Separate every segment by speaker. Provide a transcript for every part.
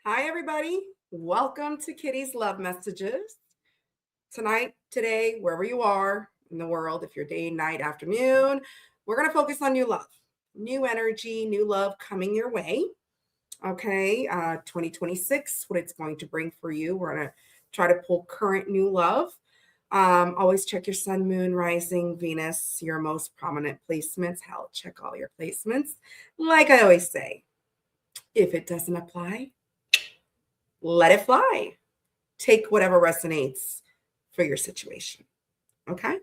Speaker 1: Hi, everybody. Welcome to Kitty's Love Messages. Tonight, today, wherever you are in the world, if you're day, night, afternoon, we're going to focus on new love, new energy, new love coming your way. Okay, 2026, what it's going to bring for you. We're going to try to pull current new love. Always check your sun, moon, rising, Venus, your most prominent placements. Hell, check all your placements. Like I always say, if it doesn't apply, let it fly. Take whatever resonates for your situation. Okay.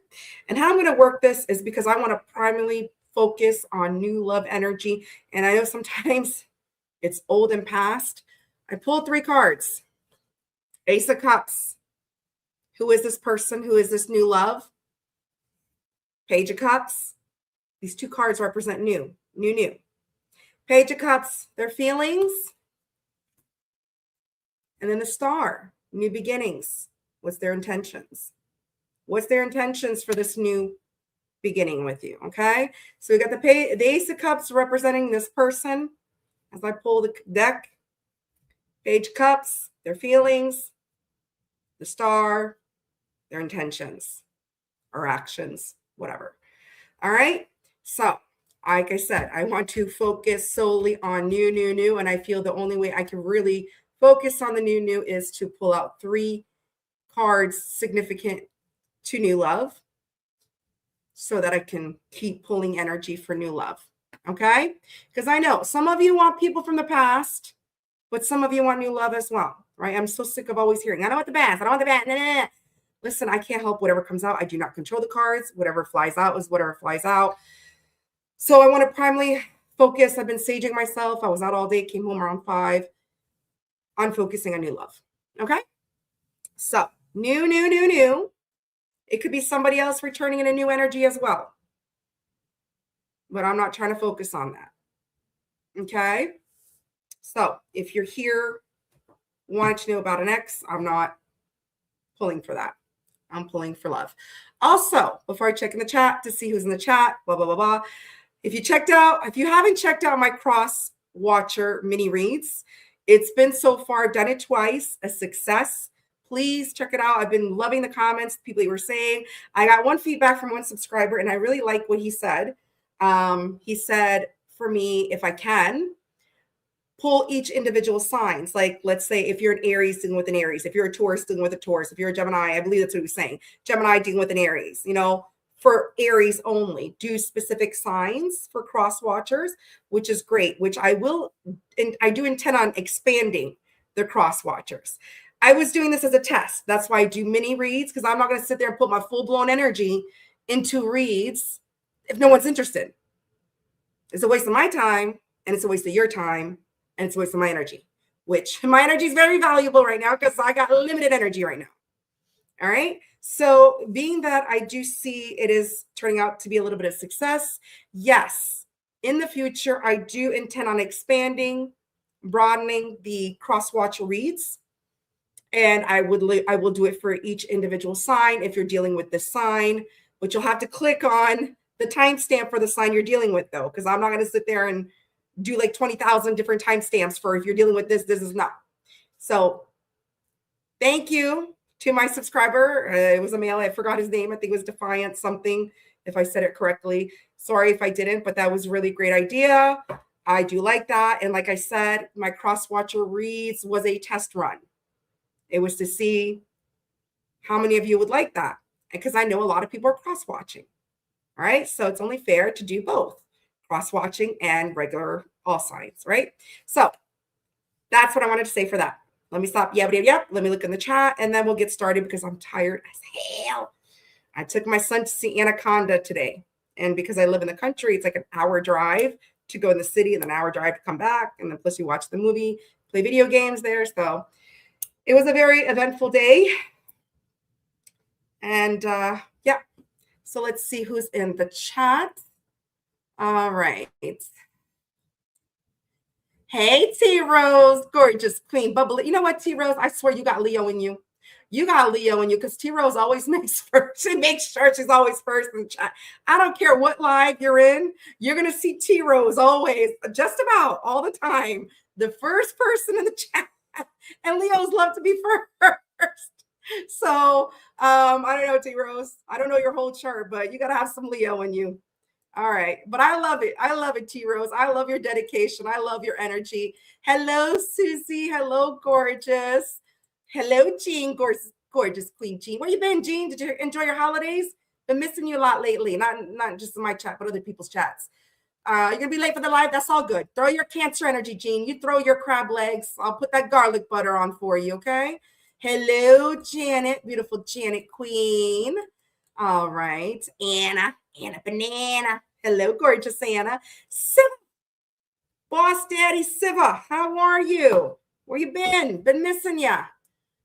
Speaker 1: And how I'm going to work this is because I want to primarily focus on new love energy. And I know sometimes it's old and past. I pulled three cards. Ace of Cups. Who is this person? Who is this new love? Page of Cups. These two cards represent new. Page of Cups, their feelings. And then the Star, new beginnings. What's their intentions? What's their intentions for this new beginning with you? Okay. So we got the Ace of Cups representing this person. As I pull the deck, Page of Cups, their feelings, the Star, their intentions or actions, whatever. All right. So, like I said, I want to focus solely on new. And I feel the only way I can really focus on the new is to pull out three cards significant to new love so that I can keep pulling energy for new love. Okay? Because I know some of you want people from the past, but some of you want new love as well, right? I'm so sick of always hearing, I don't want the past. I don't want the past. Nah. Listen, I can't help whatever comes out. I do not control the cards. Whatever flies out is whatever flies out. So I want to primarily focus. I've been saging myself. I was out all day, came home around 5 on focusing on new love. Okay? So new. It could be somebody else returning in a new energy as well. But I'm not trying to focus on that. Okay? So if you're here wanting to know about an ex, I'm not pulling for that. I'm pulling for love. Also, before I check in the chat to see who's in the chat, blah, blah, blah, blah. If you haven't checked out my cross watcher mini reads, it's been so far, done it twice, a success. Please check it out. I've been loving the comments, people you were saying. I got one feedback from one subscriber, and I really like what he said. He said, for me, if I can, pull each individual signs. Like, let's say if you're an Aries dealing with an Aries, if you're a Taurus dealing with a Taurus, if you're a Gemini, I believe that's what he was saying. Gemini dealing with an Aries, for Aries only, do specific signs for cross watchers, which is great, which I will, and I do intend on expanding the cross watchers. I was doing this as a test. That's why I do mini reads, because I'm not going to sit there and put my full-blown energy into reads if no one's interested. It's a waste of my time, and it's a waste of your time, and it's a waste of my energy, which my energy is very valuable right now because I got limited energy right now. All right. So being that I do see it is turning out to be a little bit of success, yes, in the future, I do intend on expanding, broadening the cross-watch reads. And I will do it for each individual sign if you're dealing with this sign, but you'll have to click on the timestamp for the sign you're dealing with, though, because I'm not going to sit there and do like 20,000 different timestamps for if you're dealing with this is not. So thank you to my subscriber. It was a male. I forgot his name. I think it was Defiant something, if I said it correctly. Sorry if I didn't, but that was a really great idea. I do like that. And like I said, my cross-watcher reads was a test run. It was to see how many of you would like that. Because I know a lot of people are cross-watching. All right. So it's only fair to do both cross-watching and regular all signs, right? So that's what I wanted to say for that. Let me stop. Yep. Let me look in the chat and then we'll get started because I'm tired as hell. I took my son to see Anaconda today. And because I live in the country, it's like an hour drive to go in the city and an hour drive to come back. And then plus you watch the movie, play video games there. So it was a very eventful day. And yeah. So let's see who's in the chat. All right. Hey, T-Rose, gorgeous queen, bubbly. You know what, T-Rose? I swear you got Leo in you. You got Leo in you because T-Rose always makes first. She makes sure she's always first in the chat. I don't care what live you're in. You're going to see T-Rose always, just about all the time, the first person in the chat. And Leos love to be first. So I don't know, T Rose. I don't know your whole chart, but you got to have some Leo in you. All right. But I love it. I love it, T Rose. I love your dedication. I love your energy. Hello, Susie. Hello, gorgeous. Hello, Jean. Gorgeous Queen Jean. Where you been, Jean? Did you enjoy your holidays? Been missing you a lot lately. Not just in my chat, but other people's chats. You're gonna be late for the live. That's all good. Throw your Cancer energy, Jean. You throw your crab legs. I'll put that garlic butter on for you, okay? Hello, Janet, beautiful Janet Queen. All right, Anna Banana. Hello, gorgeous Anna. Siva, Boss Daddy Siva, how are you? Where you been? Been missing ya.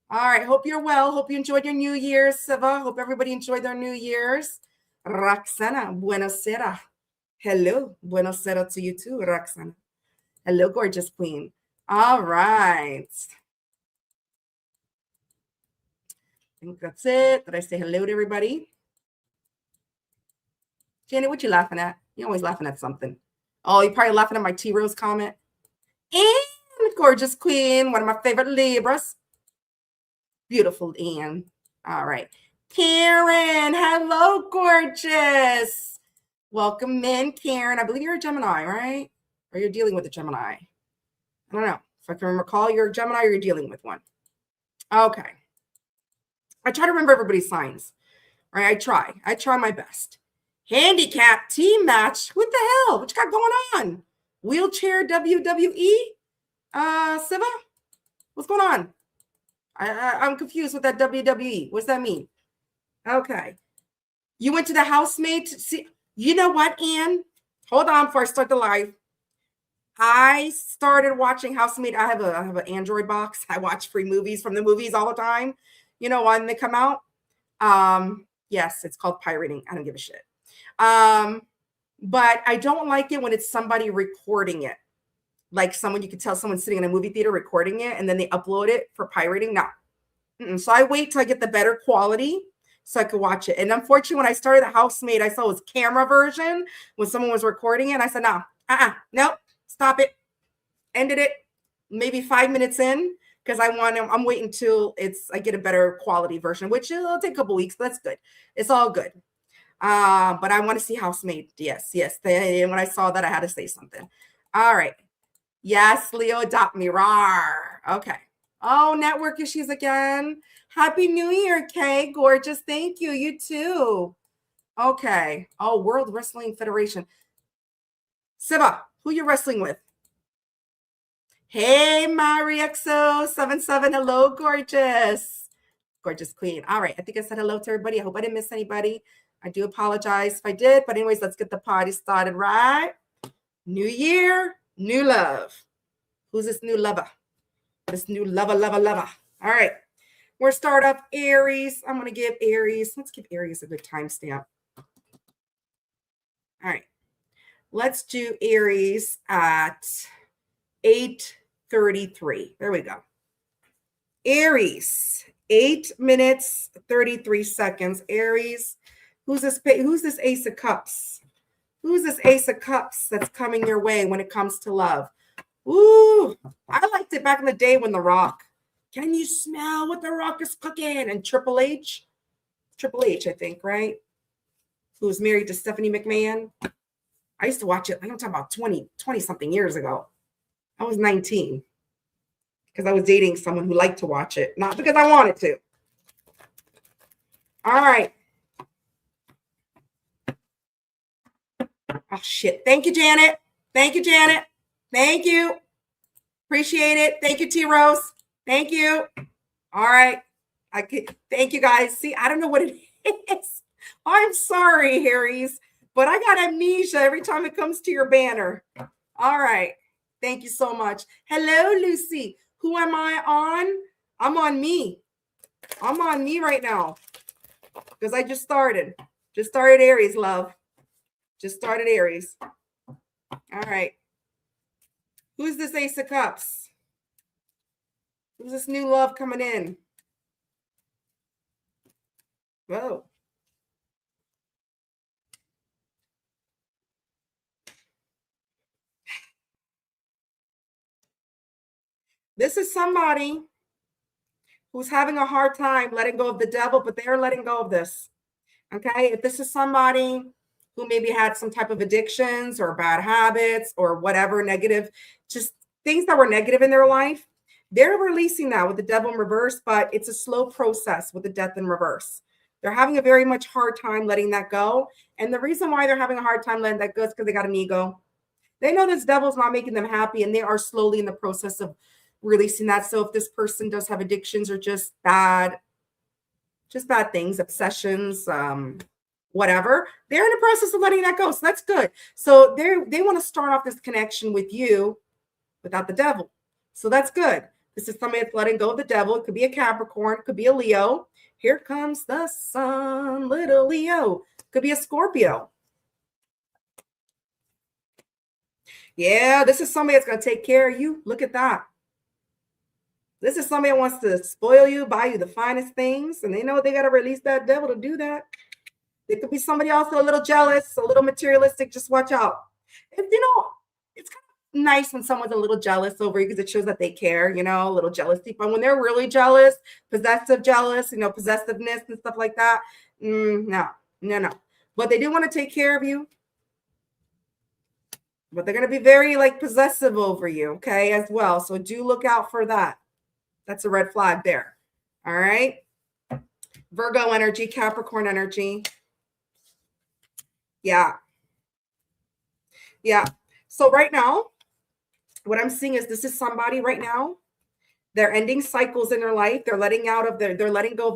Speaker 1: All right, hope you're well. Hope you enjoyed your New Year's, Siva. Hope everybody enjoyed their New Year's. Roxana, buenasera. Hello, buenasera to you too, Roxana. Hello, gorgeous queen. All right. I think that's it. Did I say hello to everybody? Janet, what you laughing at? You're always laughing at something. Oh, you're probably laughing at my T Rose comment. And gorgeous queen, one of my favorite Libras. Beautiful Anne. All right. Karen, hello, gorgeous. Welcome in, Karen. I believe you're a Gemini, right? Or you're dealing with a Gemini. I don't know. If I can recall, you're a Gemini or you're dealing with one. Okay. I try to remember everybody's signs. Right? I try my best. Handicap team match. What the hell? What you got going on? Wheelchair WWE? Siva? What's going on? I'm confused with that WWE. What's that mean? Okay. You went to the housemate. See, you know what, Ann? Hold on before I start the live. I started watching Housemaid. I have an Android box. I watch free movies from the movies all the time. You know, when they come out. Yes, it's called pirating. I don't give a shit. But I don't like it when it's somebody recording it. Like someone, you could tell someone's sitting in a movie theater recording it and then they upload it for pirating. No. So I wait till I get the better quality so I could watch it. And unfortunately, when I started the Housemaid, I saw his camera version when someone was recording it. And I said, nope, stop it. Ended it maybe 5 minutes in because I'm waiting till I get a better quality version, which it'll take a couple weeks, but that's good. It's all good. But I want to see Housemaid. Yes. And when I saw that, I had to say something. All right. Yes, Leo, adopt me. Rawr. Okay. Oh, network issues again. Happy New Year, Kay. Gorgeous. Thank you. You too. Okay. Oh, World Wrestling Federation. Siva, who you wrestling with? Hey, MariXO77. Hello, gorgeous. Gorgeous queen. All right. I think I said hello to everybody. I hope I didn't miss anybody. I do apologize if I did. But anyways, let's get the party started, right? New year, new love. Who's this new lover? This new lover. All right. We're start off Aries. I'm going to give Aries. Let's give Aries a good timestamp. All right. Let's do Aries at 8:33. There we go. Aries, 8 minutes, 33 seconds. Aries, who's this Ace of Cups? Who's this Ace of Cups that's coming your way when it comes to love? Ooh, I liked it back in the day when The Rock. Can you smell what The Rock is cooking? And Triple H, I think, right? Who was married to Stephanie McMahon. I used to watch it, I'm talking about 20 something years ago. I was 19 because I was dating someone who liked to watch it, not because I wanted to. All right. Oh, shit. Thank you, Janet. Thank you. Appreciate it. Thank you, T Rose. Thank you. All right. Thank you, guys. See, I don't know what it is. I'm sorry, Harry's, but I got amnesia every time it comes to your banner. All right. Thank you so much. Hello, Lucy. Who am I on? I'm on me. I'm on me right now because I just started. Just started Aries, love. Just started Aries. All right. Who's this Ace of Cups? Who's this new love coming in? Whoa. This is somebody who's having a hard time letting go of the devil, but they're letting go of this. Okay. If this is somebody who maybe had some type of addictions or bad habits or whatever negative, just things that were negative in their life, they're releasing that with the devil in reverse, but it's a slow process with the death in reverse. They're having a very much hard time letting that go. And the reason why they're having a hard time letting that go is because they got an ego. They know this devil's not making them happy, and they are slowly in the process of releasing that. So if this person does have addictions or just bad things, obsessions, whatever, they're in the process of letting that go. So that's good. So they want to start off this connection with you without the devil. So that's good. This is somebody that's letting go of the devil. It could be a Capricorn, it could be a Leo. Here comes the sun, little Leo. Could be a Scorpio. Yeah, this is somebody that's going to take care of you. Look at that. This is somebody that wants to spoil you, buy you the finest things, and they know they got to release that devil to do that. There could be somebody also a little jealous, a little materialistic. Just watch out. If it's kind of nice when someone's a little jealous over you because it shows that they care, a little jealousy. But when they're really jealous, jealous, possessiveness and stuff like that, no. But they do want to take care of you. But they're going to be very possessive over you, okay, as well. So do look out for that. That's a red flag there. All right. Virgo energy, Capricorn energy. Yeah. So right now, what I'm seeing is this is somebody right now. They're ending cycles in their life. They're letting go of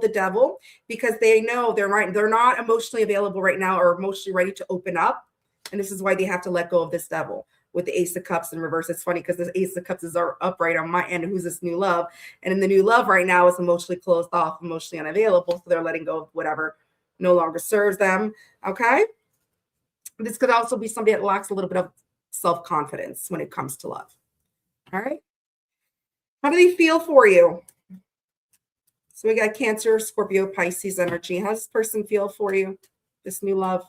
Speaker 1: the devil because they know they're not emotionally available right now or emotionally ready to open up. And this is why they have to let go of this devil with the Ace of Cups in reverse. It's funny because this Ace of Cups is up right on my end. Who's this new love? And in the new love right now is emotionally closed off, emotionally unavailable. So they're letting go of whatever no longer serves them. Okay. This could also be somebody that lacks a little bit of self-confidence when it comes to love. All right. How do they feel for you? So we got Cancer, Scorpio, Pisces energy. How does this person feel for you? This new love.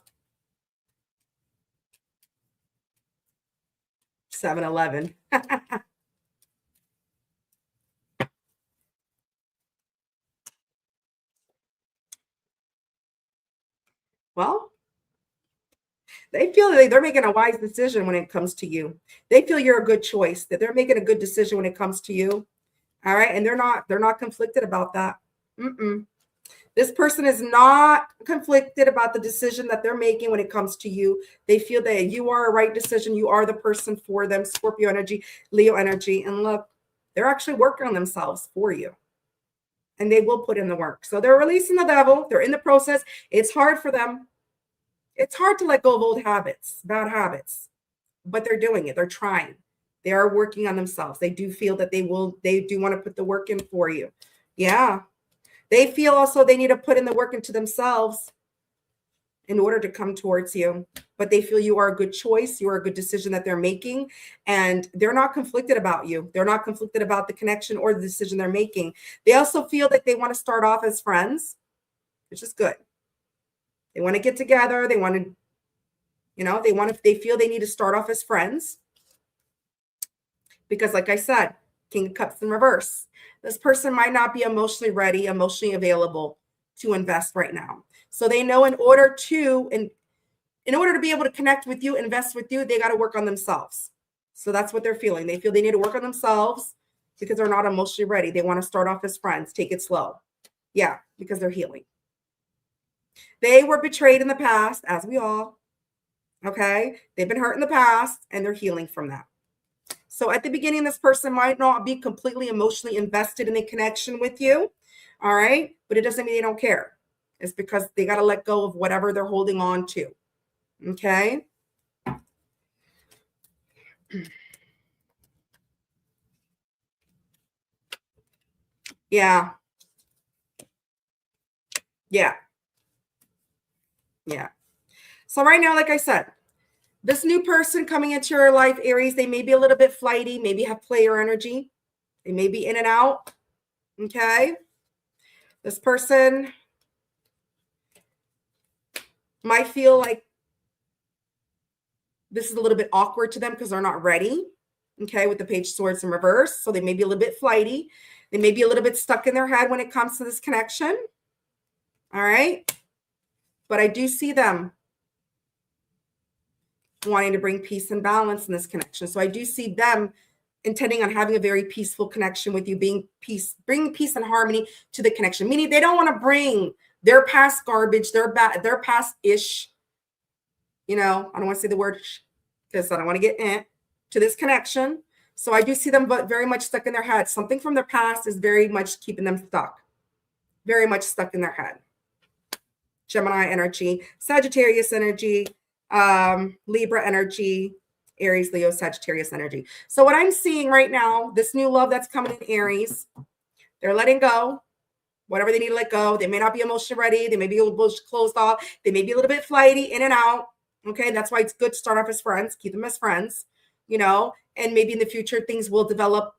Speaker 1: 7-Eleven. Well, they feel that they're making a wise decision when it comes to you. They feel you're a good choice, that they're making a good decision when it comes to you. All right. And they're not conflicted about that. This person is not conflicted about the decision that they're making when it comes to you. They feel that you are a right decision. You are the person for them. Scorpio energy, Leo energy. And look, they're actually working on themselves for you. And they will put in the work. So they're releasing the devil. They're in the process. It's hard for them. It's hard to let go of old habits, bad habits, but they're doing it. They're trying. They are working on themselves. They do feel that they do want to put the work in for you. Yeah. They feel also they need to put in the work into themselves in order to come towards you. But they feel you are a good choice. You are a good decision that they're making. And they're not conflicted about you. They're not conflicted about the connection or the decision they're making. They also feel that they want to start off as friends, which is good. They want to get together. They want to, they feel they need to start off as friends. Because like I said, King of Cups in reverse. This person might not be emotionally ready, emotionally available to invest right now. So they know in order to be able to connect with you, invest with you, they got to work on themselves. So that's what they're feeling. They feel they need to work on themselves because they're not emotionally ready. They want to start off as friends, take it slow. Yeah, because they're healing. They were betrayed in the past, as we all. Okay. They've been hurt in the past and they're healing from that. So at the beginning, this person might not be completely emotionally invested in the connection with you. All right. But it doesn't mean they don't care. It's because they got to let go of whatever they're holding on to. Okay. Yeah. So right now, like I said, this new person coming into your life, Aries, they may be a little bit flighty, maybe have player energy. They may be in and out. Okay. This person might feel like this is a little bit awkward to them because they're not ready. okay, with the Page of Swords in reverse. So they may be a little bit flighty. They may be a little bit stuck in their head when it comes to this connection. All right. But I do see them wanting to bring peace and balance in this connection. So I do see them intending on having a very peaceful connection with you, bringing peace and harmony to the connection, meaning they don't want to bring their past garbage, their past ish, I don't want to say the word because I don't want to get to this connection. So I do see them but very much stuck in their head. Something from their past is very much keeping them stuck, very much stuck in their head. Gemini energy, Sagittarius energy, Libra energy, Aries, Leo, Sagittarius energy. So what I'm seeing right now, this new love that's coming in Aries, they're letting go, whatever they need to let go. They may not be emotionally ready. They may be a little closed off. They may be a little bit flighty, in and out. Okay, that's why it's good to start off as friends, keep them as friends, and maybe in the future, things will develop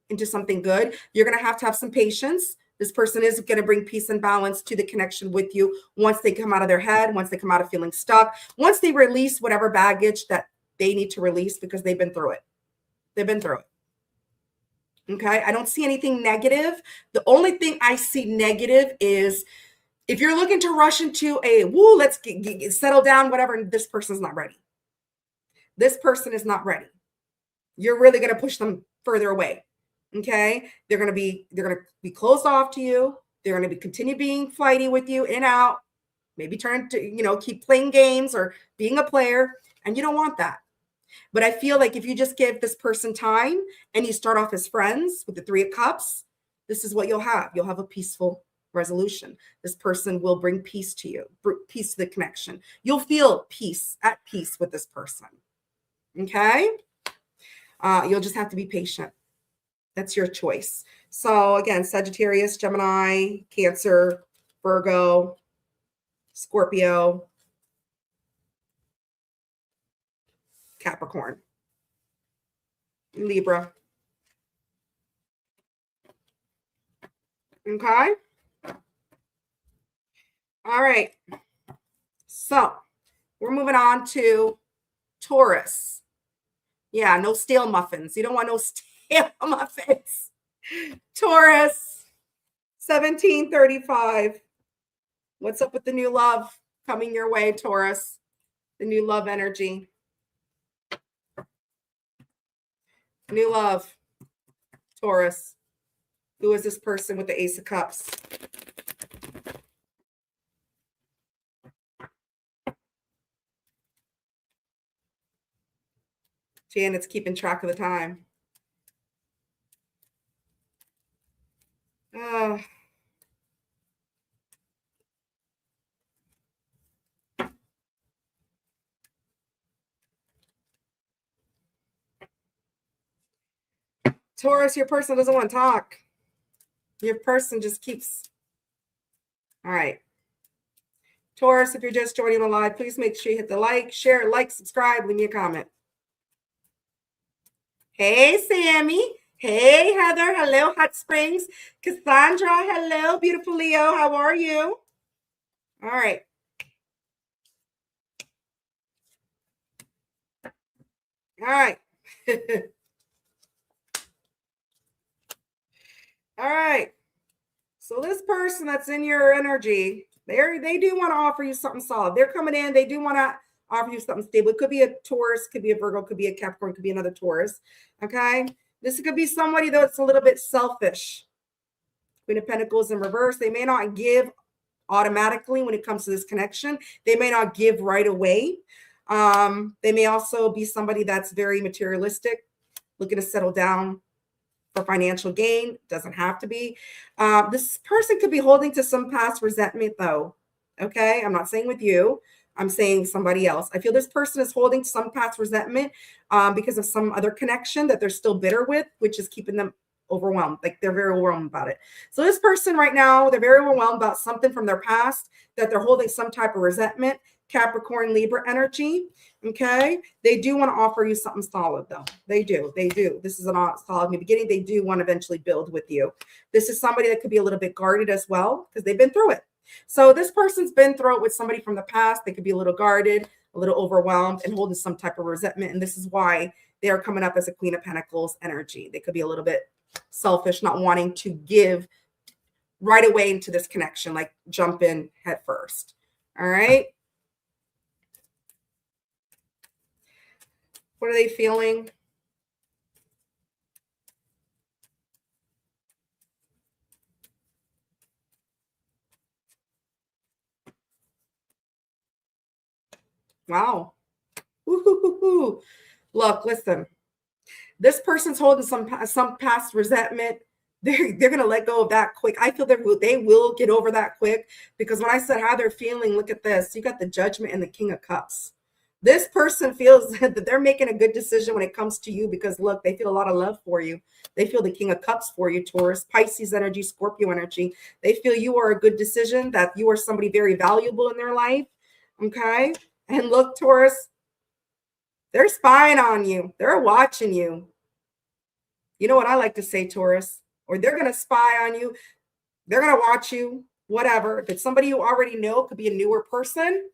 Speaker 1: into something good. You're going to have some patience. This person is going to bring peace and balance to the connection with you once they come out of their head, once they come out of feeling stuck, once they release whatever baggage that they need to release because they've been through it. They've been through it. Okay. I don't see anything negative. The only thing I see negative is if you're looking to rush into let's get settle down, whatever, this person's not ready. This person is not ready. You're really going to push them further away. Okay. They're going to be closed off to you. They're going to continue being flighty with you, in and out, maybe trying to, keep playing games or being a player. And you don't want that. But I feel like if you just give this person time and you start off as friends with the Three of Cups, this is what you'll have. You'll have a peaceful resolution. This person will bring peace to you, peace to the connection. You'll feel at peace with this person. Okay. You'll just have to be patient. That's your choice. So again, Sagittarius, Gemini, Cancer, Virgo, Scorpio, Capricorn, Libra. Okay. All right. So we're moving on to Taurus. Yeah, no stale muffins. You don't want no stale muffins. Taurus, 1735. What's up with the new love coming your way, Taurus? The new love energy. New love, Taurus. Who is this person with the Ace of Cups? Janet's keeping track of the time. Taurus, your person doesn't want to talk. Your person just keeps. All right. Taurus, if you're just joining the live, please make sure you hit the share, subscribe, leave me a comment. Hey, Sammy. Hey, Heather. Hello, Hot Springs. Cassandra. Hello, beautiful Leo. How are you? All right. All right. All right. So this person that's in your energy, they do want to offer you something solid. They're coming in. They do want to offer you something stable. It could be a Taurus, could be a Virgo, could be a Capricorn, could be another Taurus. Okay. This could be somebody that's a little bit selfish. Queen of Pentacles in reverse. They may not give automatically when it comes to this connection. They may not give right away. They may also be somebody that's very materialistic, looking to settle down for financial gain. Doesn't have to be. This person could be holding to some past resentment though. Okay. I'm not saying with you. I'm saying somebody else. I feel this person is holding some past resentment because of some other connection that they're still bitter with, which is keeping them overwhelmed. Like they're very overwhelmed about it. So this person right now, they're very overwhelmed about something from their past that they're holding some type of resentment. Capricorn, Libra energy. Okay. They do want to offer you something solid though. They do. This is a solid new beginning. They do want to eventually build with you. This is somebody that could be a little bit guarded as well because they've been through it. So this person's been through it with somebody from the past. They could be a little guarded, a little overwhelmed and holding some type of resentment. And this is why they are coming up as a Queen of Pentacles energy. They could be a little bit selfish, not wanting to give right away into this connection, like jump in head first. All right. What are they feeling? Wow. Woo-hoo-hoo-hoo. Look, listen. This person's holding some past resentment. They're going to let go of that quick. I feel they will get over that quick, because when I said how they're feeling, look at this. You got the Judgment and the King of Cups. This person feels that they're making a good decision when it comes to you, because look, they feel a lot of love for you. They feel the King of Cups for you, Taurus, Pisces energy, Scorpio energy. They feel you are a good decision, that you are somebody very valuable in their life. Okay. And look, Taurus, they're spying on you. They're watching you. You know what I like to say, Taurus? Or they're going to spy on you. They're going to watch you, whatever. If it's somebody you already know, could be a newer person.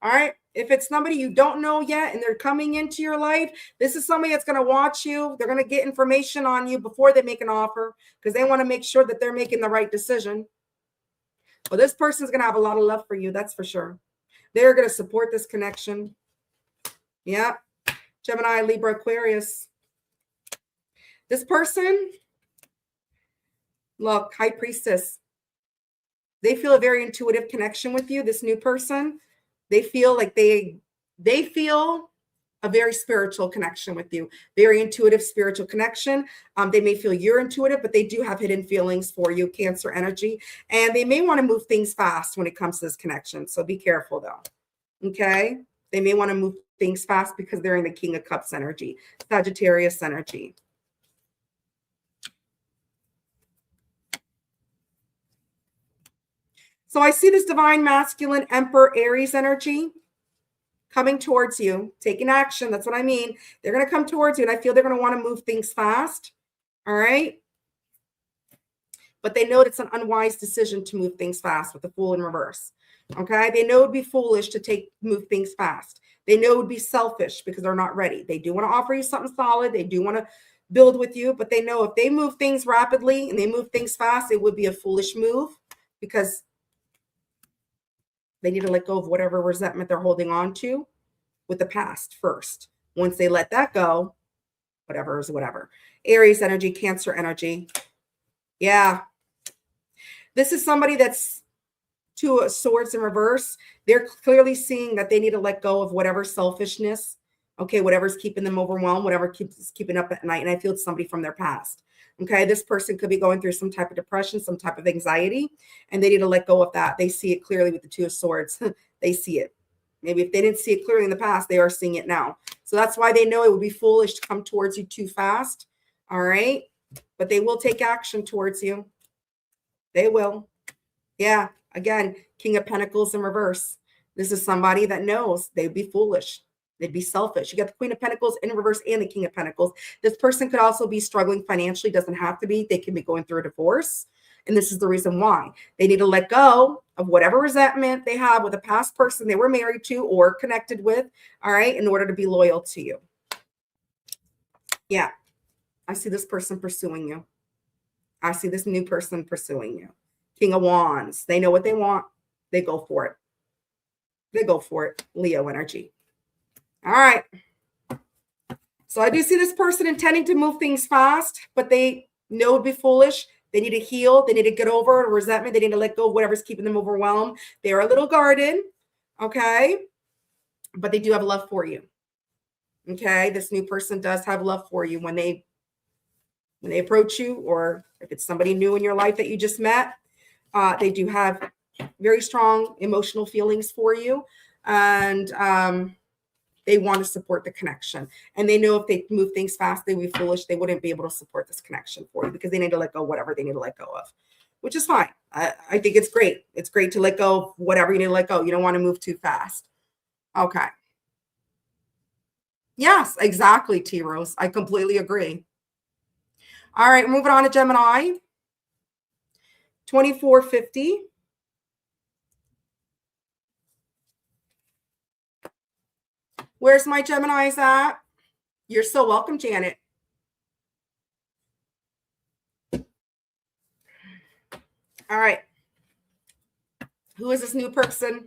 Speaker 1: All right. If it's somebody you don't know yet and they're coming into your life, this is somebody that's going to watch you. They're going to get information on you before they make an offer, because they want to make sure that they're making the right decision. Well, this person's going to have a lot of love for you. That's for sure. They're going to support this connection. Yeah. Gemini, Libra, Aquarius. This person, look, High Priestess. They feel a very intuitive connection with you. This new person, they feel like they feel a very spiritual connection with you. Very intuitive, spiritual connection. They may feel you're intuitive, but they do have hidden feelings for you, Cancer energy. And they may want to move things fast when it comes to this connection. So be careful though. Okay. They may want to move things fast because they're in the King of Cups energy, Sagittarius energy. So I see this divine masculine Emperor Aries energy coming towards you, taking action. That's what I mean. They're going to come towards you, and I feel they're going to want to move things fast. All right. But they know it's an unwise decision to move things fast with the Fool in reverse. Okay. They know it'd be foolish to move things fast. They know it would be selfish because they're not ready. They do want to offer you something solid. They do want to build with you, but they know if they move things rapidly and they move things fast, it would be a foolish move, because they need to let go of whatever resentment they're holding on to with the past first. Once they let that go, whatever is whatever. Aries energy, Cancer energy. Yeah. This is somebody that's Two of Swords in reverse. They're clearly seeing that they need to let go of whatever selfishness, okay, whatever's keeping them overwhelmed, whatever keeps keeping up at night. And I feel it's somebody from their past. Okay, this person could be going through some type of depression, some type of anxiety, and they need to let go of that. They see it clearly with the Two of Swords. They see it. Maybe if they didn't see it clearly in the past, they are seeing it now. So that's why they know it would be foolish to come towards you too fast. All right. But they will take action towards you. They will. Yeah. Again, King of Pentacles in reverse. This is somebody that knows they'd be foolish. They'd be selfish. You got the Queen of Pentacles in reverse and the King of Pentacles. This person could also be struggling financially. Doesn't have to be. They can be going through a divorce. And this is the reason why. They need to let go of whatever resentment they have with a past person they were married to or connected with, all right, in order to be loyal to you. Yeah. I see this person pursuing you. I see this new person pursuing you. King of Wands. They know what they want. They go for it. They go for it. Leo energy. All right. So I do see this person intending to move things fast, but they know it'd be foolish. They need to heal. They need to get over resentment. They need to let go of whatever's keeping them overwhelmed. They're a little guarded. Okay. But they do have love for you. Okay. This new person does have love for you when they approach you, or if it's somebody new in your life that you just met, they do have very strong emotional feelings for you. And, they want to support the connection, and they know if they move things fast, they would be foolish. They wouldn't be able to support this connection for you because they need to let go of whatever they need to let go of, which is fine. I think it's great. It's great to let go of whatever you need to let go. You don't want to move too fast. Okay. Yes, exactly, T Rose. I completely agree. All right, moving on to Gemini. 2450. Where's my Geminis at? You're so welcome, Janet. All right. Who is this new person?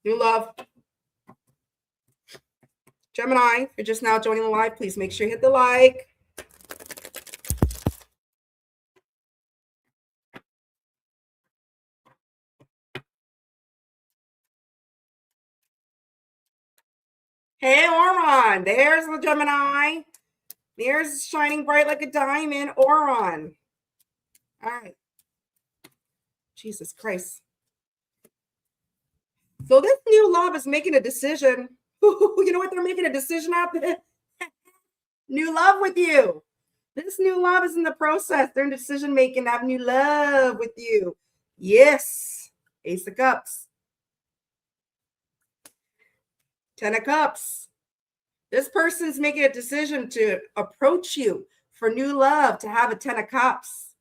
Speaker 1: New love. Gemini, if you're just now joining the live, please make sure you hit the like. Hey, Oron. There's the Gemini. There's shining bright like a diamond, Oron. All right. Jesus Christ. So this new love is making a decision. You know what? They're making a decision out there. New love with you. This new love is in the process. They're in decision making. Have new love with you. Yes. Ace of Cups. 10 of Cups. This person's making a decision to approach you for new love, to have a 10 of Cups.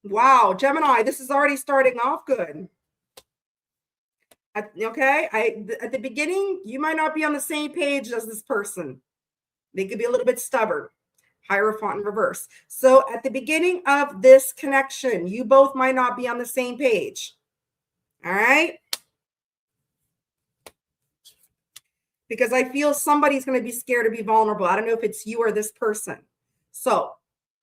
Speaker 1: Wow, Gemini, this is already starting off good. Okay, at the beginning, you might not be on the same page as this person. They could be a little bit stubborn. Hierophant in reverse. So at the beginning of this connection, you both might not be on the same page. All right? Because I feel somebody's going to be scared to be vulnerable. I don't know if it's you or this person. So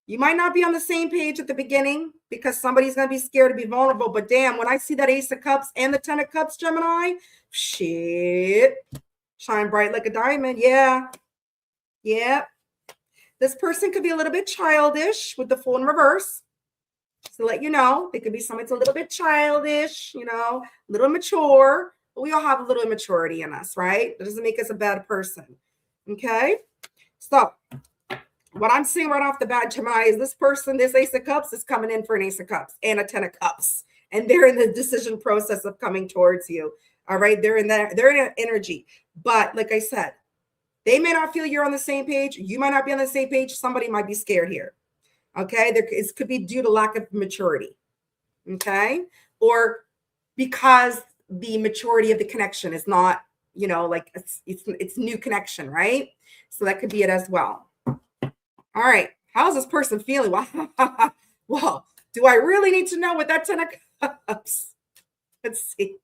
Speaker 1: you might not be on the same page at the beginning because somebody's going to be scared to be vulnerable. But damn, when I see that Ace of Cups and the 10 of Cups, Gemini, shit, shine bright like a diamond. Yeah. Yeah. This person could be a little bit childish with the Fool in reverse. Just to let you know, they could be somebody that's a little bit childish, you know, a little immature. But we all have a little immaturity in us, right? That doesn't make us a bad person. Okay. So what I'm seeing right off the bat, Gemini, is this person, this Ace of Cups, is coming in for an Ace of Cups and a 10 of Cups. And they're in the decision process of coming towards you. All right. They're in that energy. But like I said, they may not feel you're on the same page. You might not be on the same page. Somebody might be scared here. Okay. It could be due to lack of maturity. Okay. Or because the maturity of the connection is not, you know, like it's new connection, right? So that could be it as well. All right. How's this person feeling? Well, do I really need to know what that 10 of Cups? Let's see.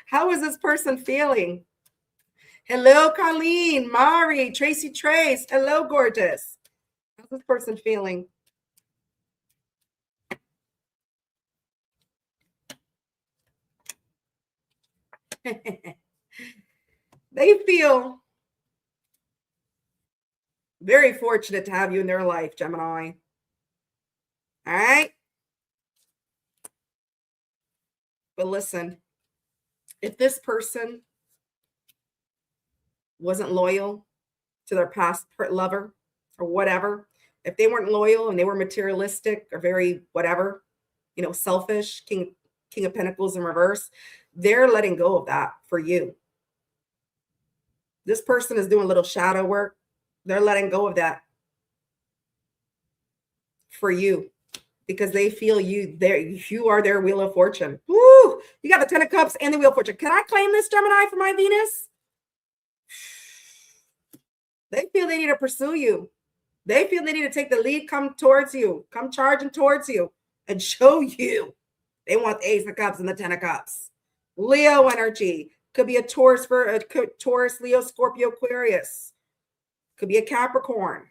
Speaker 1: How is this person feeling? Hello, Colleen, Mari, Tracy Trace. Hello, gorgeous. How's this person feeling? They feel very fortunate to have you in their life, Gemini. All right. But listen, if this person wasn't loyal to their past lover or whatever, if they weren't loyal and they were materialistic or very whatever, you know, selfish, King of Pentacles in reverse, they're letting go of that for you. This person is doing a little shadow work. They're letting go of that for you because they feel you are their wheel of fortune. Woo! You got the 10 of Cups and the wheel of fortune. Can I claim this, Gemini, for my Venus? They feel they need to pursue you. They feel they need to take the lead, come towards you, come charging towards you and show you. They want the Ace of Cups and the 10 of Cups. Leo energy. Could be a Taurus, Leo, Scorpio, Aquarius. Could be a Capricorn.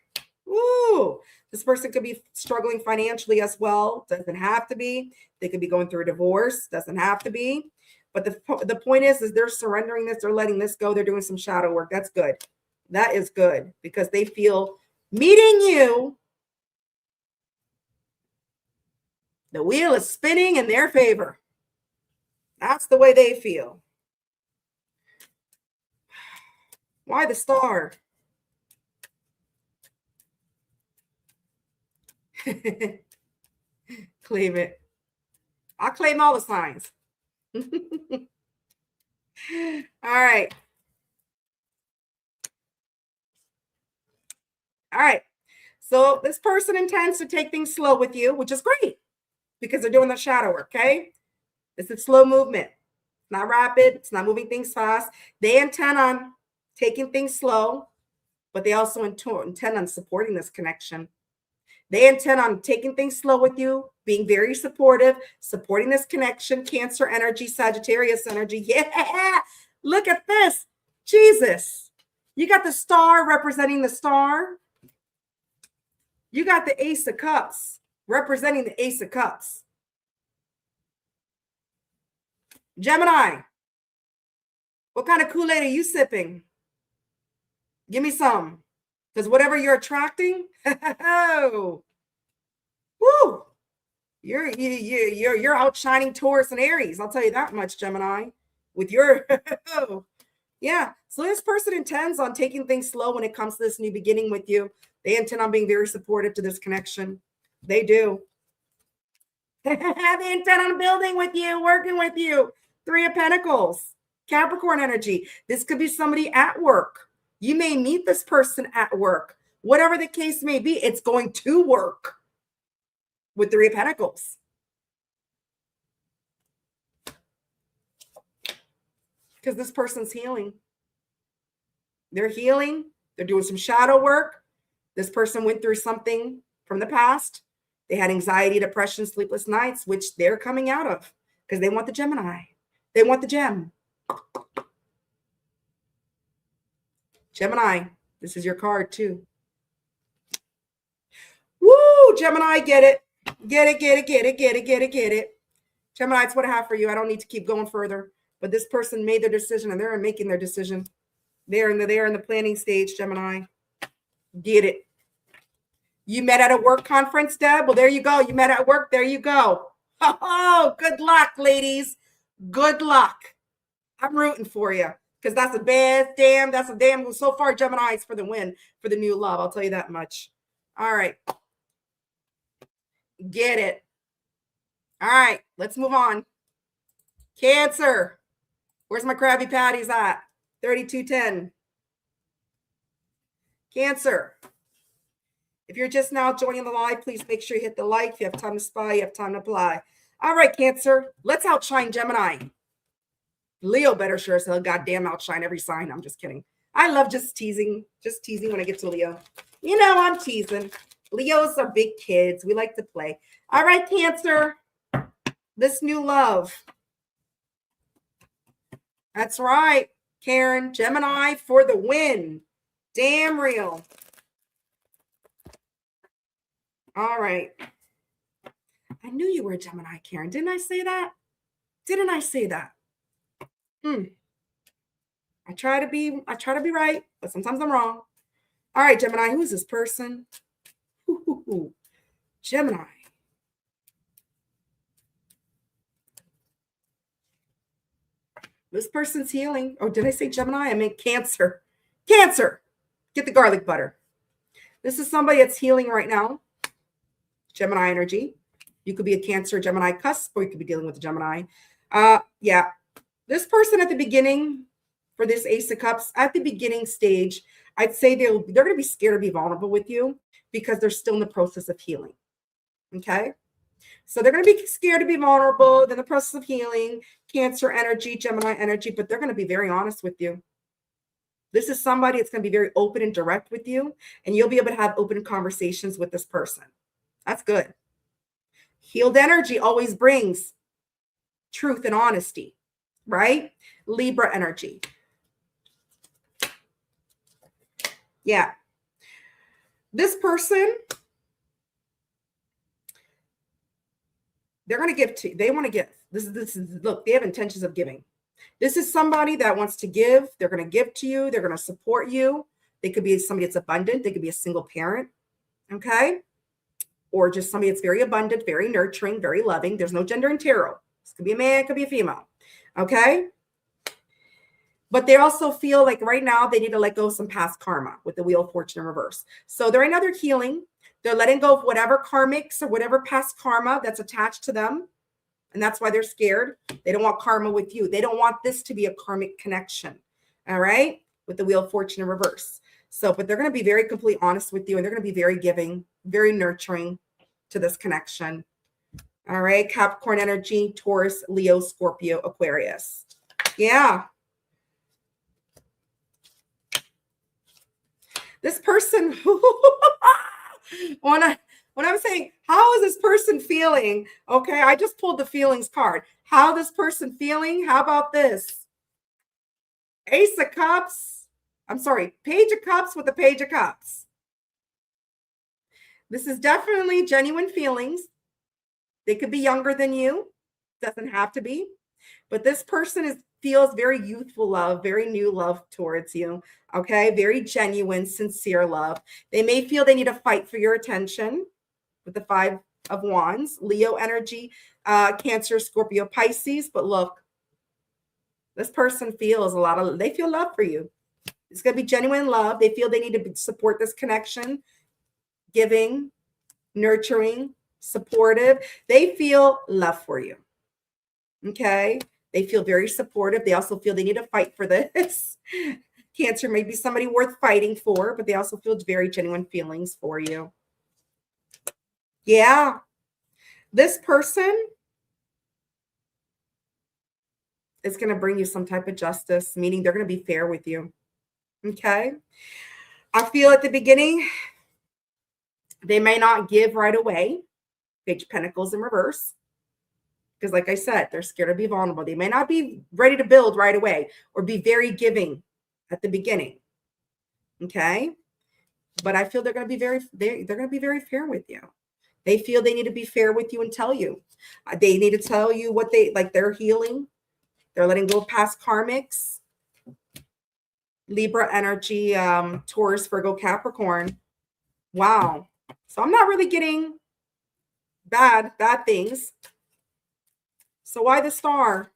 Speaker 1: Ooh, this person could be struggling financially as well. Doesn't have to be. They could be going through a divorce. Doesn't have to be. But the point is they're surrendering this. They're letting this go. They're doing some shadow work. That's good. That is good because they feel meeting you, the wheel is spinning in their favor. That's the way they feel. Why the star? Claim it. I claim all the signs. All right. All right. So this person intends to take things slow with you, which is great because they're doing the shadow work, okay? It's a slow movement. It's not rapid. It's not moving things fast. They intend on taking things slow, but they also intend on supporting this connection. They intend on taking things slow with you, being very supportive, supporting this connection. Cancer energy, Sagittarius energy. Yeah, look at this. Jesus. You got the star representing the star. You got the Ace of Cups representing the Ace of Cups. Gemini, what kind of Kool-Aid are you sipping? Give me some. Because whatever you're attracting, woo, you're outshining Taurus and Aries. I'll tell you that much, Gemini. With your yeah. So this person intends on taking things slow when it comes to this new beginning with you. They intend on being very supportive to this connection. They do. They intend on building with you, working with you. 3 of Pentacles, Capricorn energy. This could be somebody at work. You may meet this person at work. Whatever the case may be, it's going to work with 3 of Pentacles. Because this person's healing. They're healing. They're doing some shadow work. This person went through something from the past. They had anxiety, depression, sleepless nights, which they're coming out of because they want the Gemini. They want the gem. Gemini, this is your card too. Woo, Gemini, get it. Get it, get it, get it, get it, get it, get it. Gemini, it's what I have for you. I don't need to keep going further. But this person made their decision and they're making their decision. They're in the planning stage, Gemini. Get it. You met at a work conference, Deb? Well, there you go. You met at work. There you go. Oh, good luck, ladies. Good luck. I'm rooting for you because that's a damn. So far, Gemini's for the win, for the new love. I'll tell you that much. All right. Get it. All right. Let's move on. Cancer. Where's my Krabby Patties at? 3210. Cancer. If you're just now joining the live, please make sure you hit the like. If you have time to spy, you have time to apply. All right, Cancer. Let's outshine Gemini. Leo better sure as hell goddamn outshine every sign. I'm just kidding. I love just teasing when I get to Leo. You know, I'm teasing. Leos are big kids. We like to play. All right, Cancer. This new love. That's right, Karen. Gemini for the win. Damn real. All right. I knew you were a Gemini, Karen. Didn't I say that? Didn't I say that? I try to be right, but sometimes I'm wrong. All right, Gemini, who's this person? Gemini. This person's healing. Oh, did I say Gemini? I meant Cancer. Cancer. Get the garlic butter. This is somebody that's healing right now. Gemini energy. You could be a Cancer, Gemini cusp, or you could be dealing with a Gemini. Yeah. This person at the beginning, for this Ace of Cups, at the beginning stage, I'd say they're going to be scared to be vulnerable with you because they're still in the process of healing. Okay? So they're going to be scared to be vulnerable, then the process of healing, Cancer energy, Gemini energy, but they're going to be very honest with you. This is somebody that's going to be very open and direct with you, and you'll be able to have open conversations with this person. That's good. Healed energy always brings truth and honesty, right? Libra energy. Yeah. This person, they're going to give to you. They want to give. This is look, they have intentions of giving. This is somebody that wants to give. They're going to give to you. They're going to support you. They could be somebody that's abundant. They could be a single parent. Okay. Or just somebody that's very abundant, very nurturing, very loving. There's no gender in tarot. This could be a man, it could be a female. Okay. But they also feel like right now they need to let go of some past karma with the Wheel of Fortune in reverse. So they're in another healing. They're letting go of whatever karmics or whatever past karma that's attached to them. And that's why they're scared. They don't want karma with you. They don't want this to be a karmic connection. All right. With the Wheel of Fortune in reverse. So, but they're going to be very completely honest with you, and they're going to be very giving, very nurturing to this connection. All right. Capricorn energy, Taurus, Leo, Scorpio, Aquarius. Yeah. This person, when I'm saying, how is this person feeling? Okay, I just pulled the feelings card. How this person feeling? How about this? Ace of Cups. I'm sorry, Page of Cups with the Page of Cups. This is definitely genuine feelings. They could be younger than you. Doesn't have to be. But this person feels very youthful love, very new love towards you. Okay, very genuine, sincere love. They may feel they need to fight for your attention with the Five of Wands, Leo energy, Cancer, Scorpio, Pisces. But look, this person feels they feel love for you. It's going to be genuine love. They feel they need to support this connection, giving, nurturing, supportive. They feel love for you. Okay. They feel very supportive. They also feel they need to fight for this. Cancer may be somebody worth fighting for, but they also feel very genuine feelings for you. Yeah. This person is going to bring you some type of justice, meaning they're going to be fair with you. Okay. I feel at the beginning, they may not give right away. Page of Pentacles in reverse. Because like I said, they're scared to be vulnerable. They may not be ready to build right away or be very giving at the beginning. Okay. But I feel they're going to be they're going to be very fair with you. They feel they need to be fair with you and tell you. They need to tell you what they're healing. They're letting go of past karmics. Libra energy, Taurus, Virgo, Capricorn. Wow. So I'm not really getting bad things. So why the Star?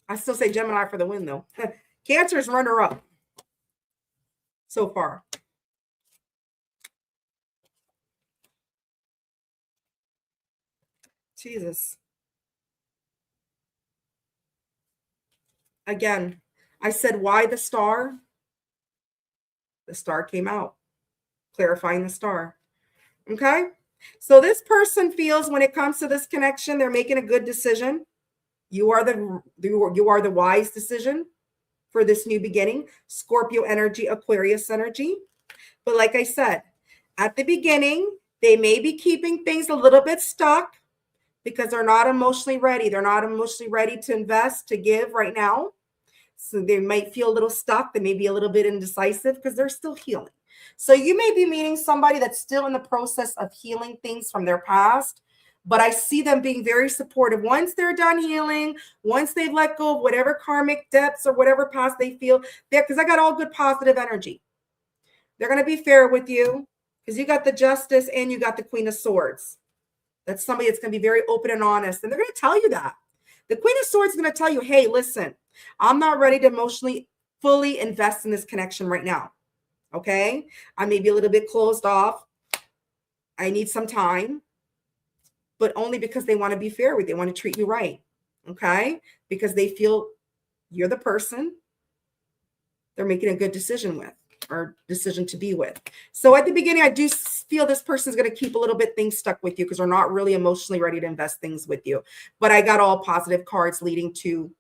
Speaker 1: I still say Gemini for the win, though. Cancer is runner-up so far. Jesus. Again, I said, why the Star? The Star came out, clarifying the Star. Okay? So this person feels when it comes to this connection, they're making a good decision. You are the wise decision for this new beginning. Scorpio energy, Aquarius energy. But like I said, at the beginning, they may be keeping things a little bit stuck because they're not emotionally ready. They're not emotionally ready to invest, to give right now. So they might feel a little stuck. They may be a little bit indecisive because they're still healing. So you may be meeting somebody that's still in the process of healing things from their past, but I see them being very supportive. Once they're done healing, once they've let go of whatever karmic debts or whatever past they feel, because I got all good positive energy. They're going to be fair with you because you got the Justice and you got the Queen of Swords. That's somebody that's going to be very open and honest. And they're going to tell you that. The Queen of Swords is going to tell you, hey, listen, I'm not ready to emotionally fully invest in this connection right now. Okay. I may be a little bit closed off. I need some time, but only because they want to be fair with you. They want to treat you right. Okay. Because they feel you're the person they're making a good decision with or decision to be with. So at the beginning, I do feel this person's going to keep a little bit things stuck with you because they're not really emotionally ready to invest things with you. But I got all positive cards leading to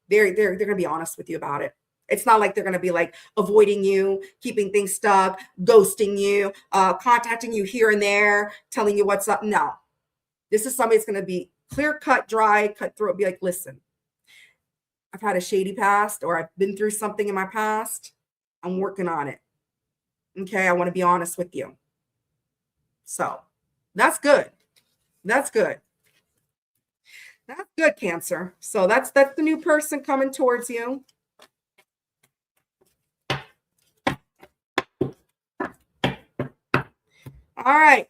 Speaker 1: they're going to be honest with you about it. It's not like they're going to be like avoiding you, keeping things stuck, ghosting you, contacting you here and there, telling you what's up. No, this is somebody that's going to be clear cut, dry, cutthroat. Be like, listen, I've had a shady past or I've been through something in my past. I'm working on it. Okay. I want to be honest with you. So that's good. That's good. That's good, Cancer. So that's the new person coming towards you. All right.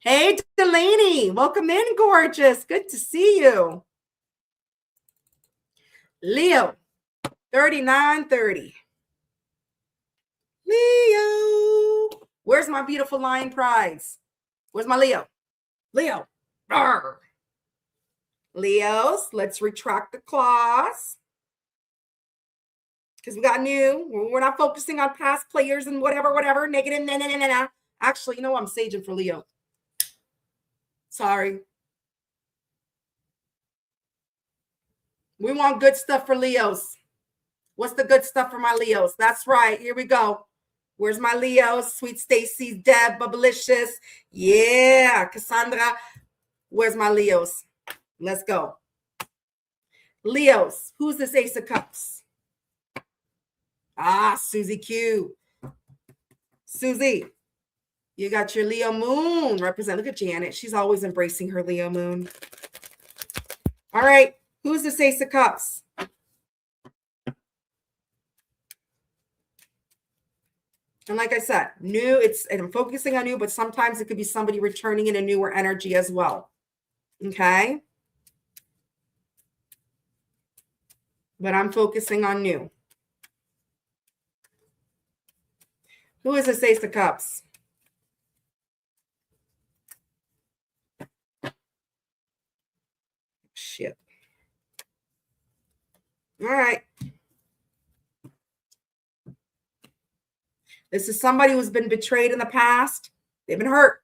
Speaker 1: Hey, Delaney. Welcome in, gorgeous. Good to see you. Leo, 3930. Leo. Where's my beautiful lion prize? Where's my Leo? Leo. Arr. Leos, let's retract the claws. Because we got new. We're not focusing on past players and whatever, negative. Nah. Actually, you know what? I'm saging for Leo. Sorry. We want good stuff for Leos. What's the good stuff for my Leos? That's right. Here we go. Where's my Leos? Sweet Stacy, Deb, Bubblicious. Yeah, Cassandra. Where's my Leos? Let's go. Leos. Who's this Ace of Cups? Ah, Susie Q. Susie, you got your Leo moon represent. Look at Janet. She's always embracing her Leo moon. All right. Who's this Ace of Cups? And like I said, new, and I'm focusing on new, but sometimes it could be somebody returning in a newer energy as well. Okay. But I'm focusing on new. Who is this Ace of Cups? Shit. All right. This is somebody who's been betrayed in the past. They've been hurt.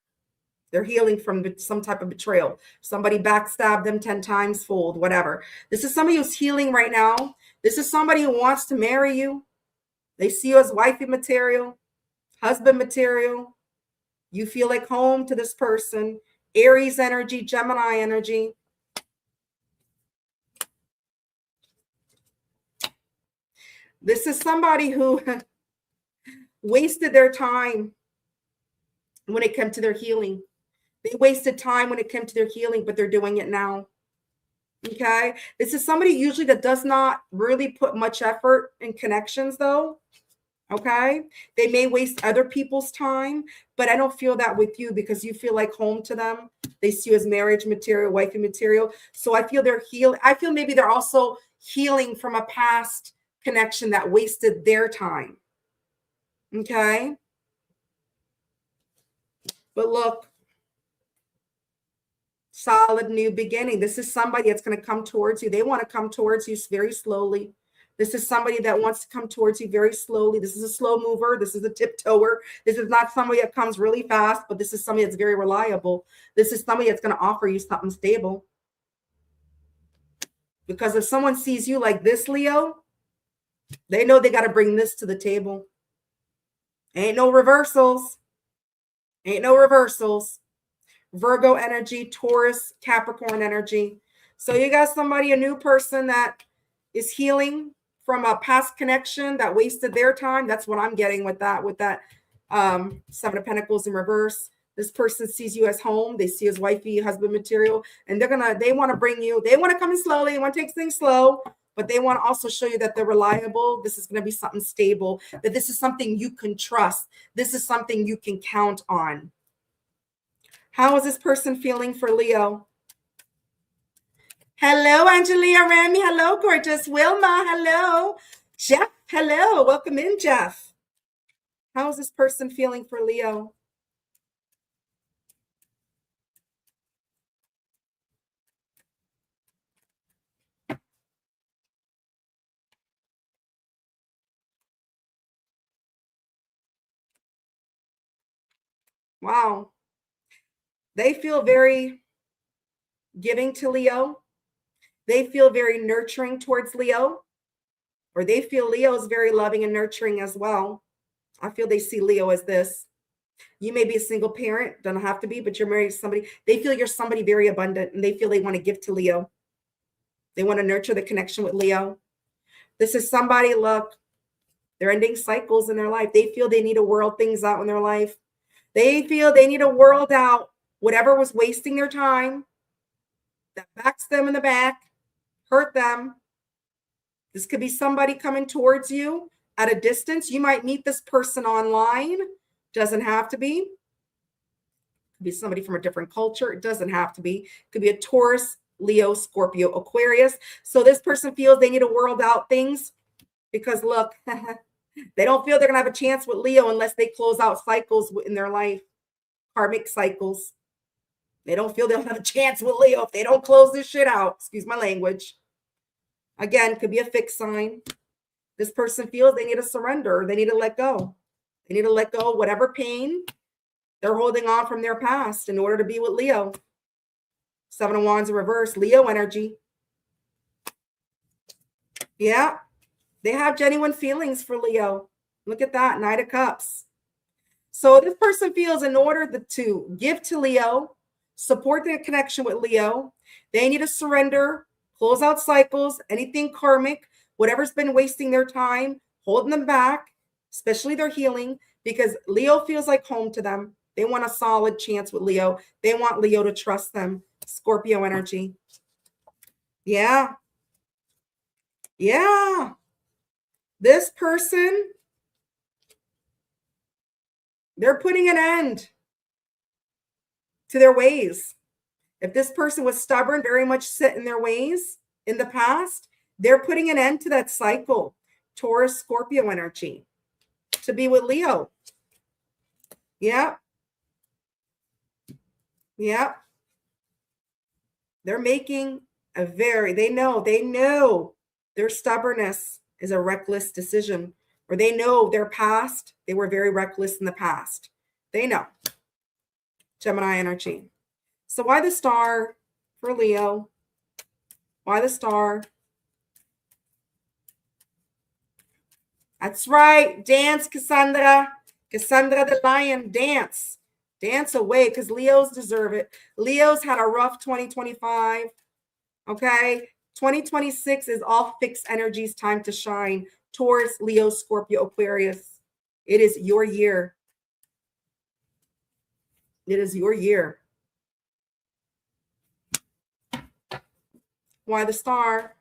Speaker 1: They're healing from some type of betrayal. Somebody backstabbed them 10 times fold, whatever. This is somebody who's healing right now. This is somebody who wants to marry you. They see you as wifey material, husband material. You feel like home to this person. Aries energy, Gemini energy. This is somebody who wasted their time when it came to their healing. They wasted time when it came to their healing, but they're doing it now. Okay. This is somebody usually that does not really put much effort in connections though. Okay. They may waste other people's time, but I don't feel that with you because you feel like home to them. They see you as marriage material, wifey material. So I feel they're healing. I feel maybe they're also healing from a past connection that wasted their time. Okay. But look, solid new beginning. This is somebody that's going to come towards you. They want to come towards you very slowly. This is somebody that wants to come towards you very slowly. This is a slow mover. This is a tiptoeer. This is not somebody that comes really fast, but this is somebody that's very reliable. This is somebody that's going to offer you something stable. Because if someone sees you like this, Leo, they know they got to bring this to the table. Ain't no reversals. Ain't no reversals. Virgo energy, Taurus, Capricorn energy. So you got somebody, a new person that is healing from a past connection that wasted their time. That's what I'm getting with that Seven of Pentacles in reverse. This person sees you as home. They see you as wifey, husband material, and they want to bring you, they want to come in slowly. They want to take things slow, but they want to also show you that they're reliable. This is going to be something stable, that this is something you can trust. This is something you can count on. How is this person feeling for Leo? Hello, Angelia Remy. Hello, gorgeous Wilma. Hello, Jeff. Hello. Welcome in, Jeff. How is this person feeling for Leo? Wow. They feel very giving to Leo. They feel very nurturing towards Leo, or they feel Leo is very loving and nurturing as well. I feel they see Leo as this. You may be a single parent, don't have to be, but you're married to somebody. They feel you're somebody very abundant and they feel they want to give to Leo. They want to nurture the connection with Leo. This is somebody, look, they're ending cycles in their life. They feel they need to world things out in their life. They feel they need to world out whatever was wasting their time, that backs them in the back, hurt them. This could be somebody coming towards you at a distance. You might meet this person online. Doesn't have to be. Could be somebody from a different culture. It doesn't have to be. Could be a Taurus, Leo, Scorpio, Aquarius. So this person feels they need to world out things because look, they don't feel they're going to have a chance with Leo unless they close out cycles in their life, karmic cycles. They don't feel they'll have a chance with Leo if they don't close this shit out. Excuse my language. Again, could be a fixed sign. This person feels they need to surrender. They need to let go. They need to let go of whatever pain they're holding on from their past in order to be with Leo. Seven of Wands in reverse, Leo energy. Yeah. They have genuine feelings for Leo. Look at that, Knight of Cups. So this person feels in order to give to Leo, support their connection with Leo, they need to surrender, close out cycles, anything karmic, whatever's been wasting their time, holding them back, especially their healing, because Leo feels like home to them. They want a solid chance with Leo. They want Leo to trust them. Scorpio energy. Yeah. Yeah. This person, they're putting an end to their ways. If this person was stubborn, very much set in their ways in the past, they're putting an end to that cycle. Taurus, Scorpio energy to be with Leo. Yeah. Yeah. They're making they know their stubbornness is a reckless decision, or they know their past, they were very reckless in the past. They know. Gemini energy. So why the star for Leo? Why the star? That's right. Dance, Cassandra. Cassandra the lion, dance. Dance away, because Leos deserve it. Leos had a rough 2025. Okay. 2026 is all fixed energies, time to shine. Taurus, Leo, Scorpio, Aquarius. It is your year. It is your year. Why the star?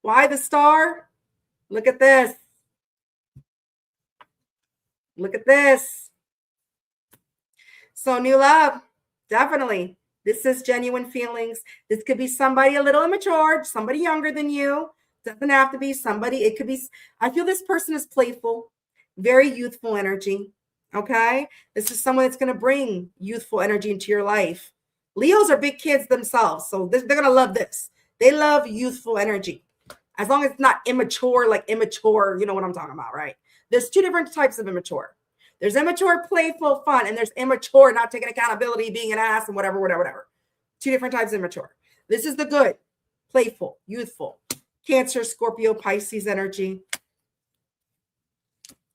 Speaker 1: Why the star? Look at this. Look at this. So new love, definitely. This is genuine feelings. This could be somebody a little immature, somebody younger than you. Doesn't have to be somebody. It could be, I feel this person is playful, very youthful energy. Okay. This is someone that's going to bring youthful energy into your life. Leos are big kids themselves. So they're going to love this. They love youthful energy. As long as it's not immature, like immature, you know what I'm talking about, right? There's two different types of immature. There's immature, playful, fun, and there's immature, not taking accountability, being an ass, and whatever. Two different types of immature. This is the good, playful, youthful. Cancer, Scorpio, Pisces energy.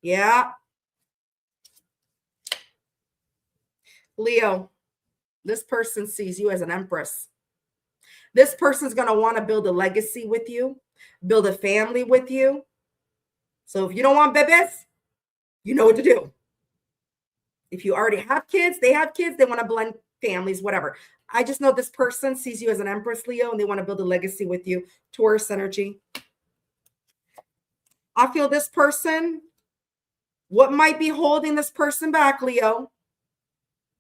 Speaker 1: Yeah. Leo, this person sees you as an empress. This person's going to want to build a legacy with you, build a family with you. So if you don't want bebés, you know what to do. If you already have kids, they want to blend families, whatever. I just know this person sees you as an empress, Leo, and they want to build a legacy with you. Taurus energy. I feel this person, what might be holding this person back, Leo?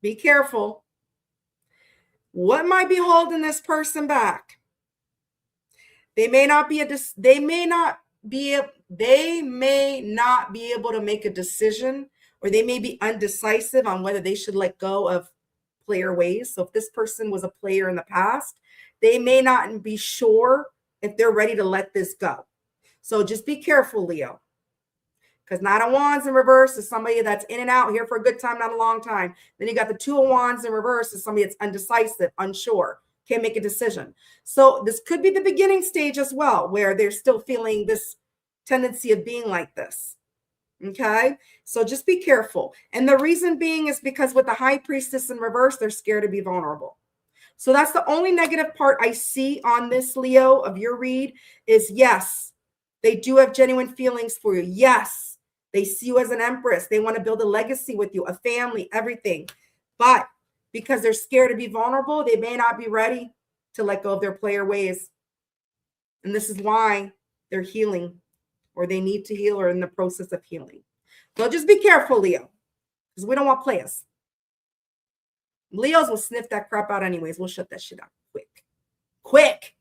Speaker 1: Be careful. What might be holding this person back? They may not be able to make a decision, or they may be undecisive on whether they should let go of player ways. So if this person was a player in the past, they may not be sure if they're ready to let this go. So just be careful, Leo. Because Knight of Wands in reverse is somebody that's in and out, here for a good time, not a long time. Then you got the Two of Wands in reverse is somebody that's undecisive, unsure, can't make a decision. So this could be the beginning stage as well, where they're still feeling this tendency of being like this. Okay, so just be careful. And the reason being is because with the High Priestess in reverse, they're scared to be vulnerable. So that's the only negative part I see on this, Leo, of your read is yes, they do have genuine feelings for you. Yes, they see you as an empress. They want to build a legacy with you, a family, everything. But because they're scared to be vulnerable, they may not be ready to let go of their player ways. And this is why they're healing, or they need to heal, or in the process of healing. So just be careful, Leo, because we don't want players. Leos will sniff that crap out anyways. We'll shut that shit out quick.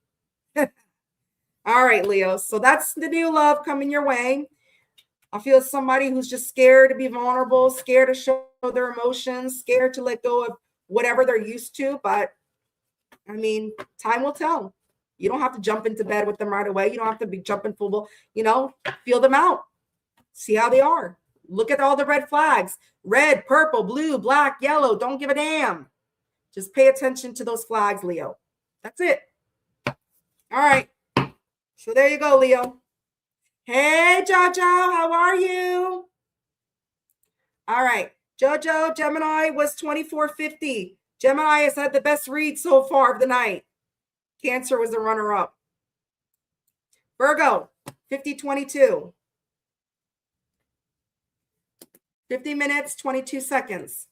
Speaker 1: All right, Leo. So that's the new love coming your way. I feel somebody who's just scared to be vulnerable, scared to show their emotions, scared to let go of whatever they're used to. But I mean, time will tell. You don't have to jump into bed with them right away. You don't have to be jumping full, feel them out. See how they are. Look at all the red flags. Red, purple, blue, black, yellow. Don't give a damn. Just pay attention to those flags, Leo. That's it. All right. So there you go, Leo. Hey, Jojo, how are you? All right. Jojo, Gemini was 2450. Gemini has had the best read so far of the night. Cancer was the runner-up. Virgo, 5022. 50 minutes, 22 seconds.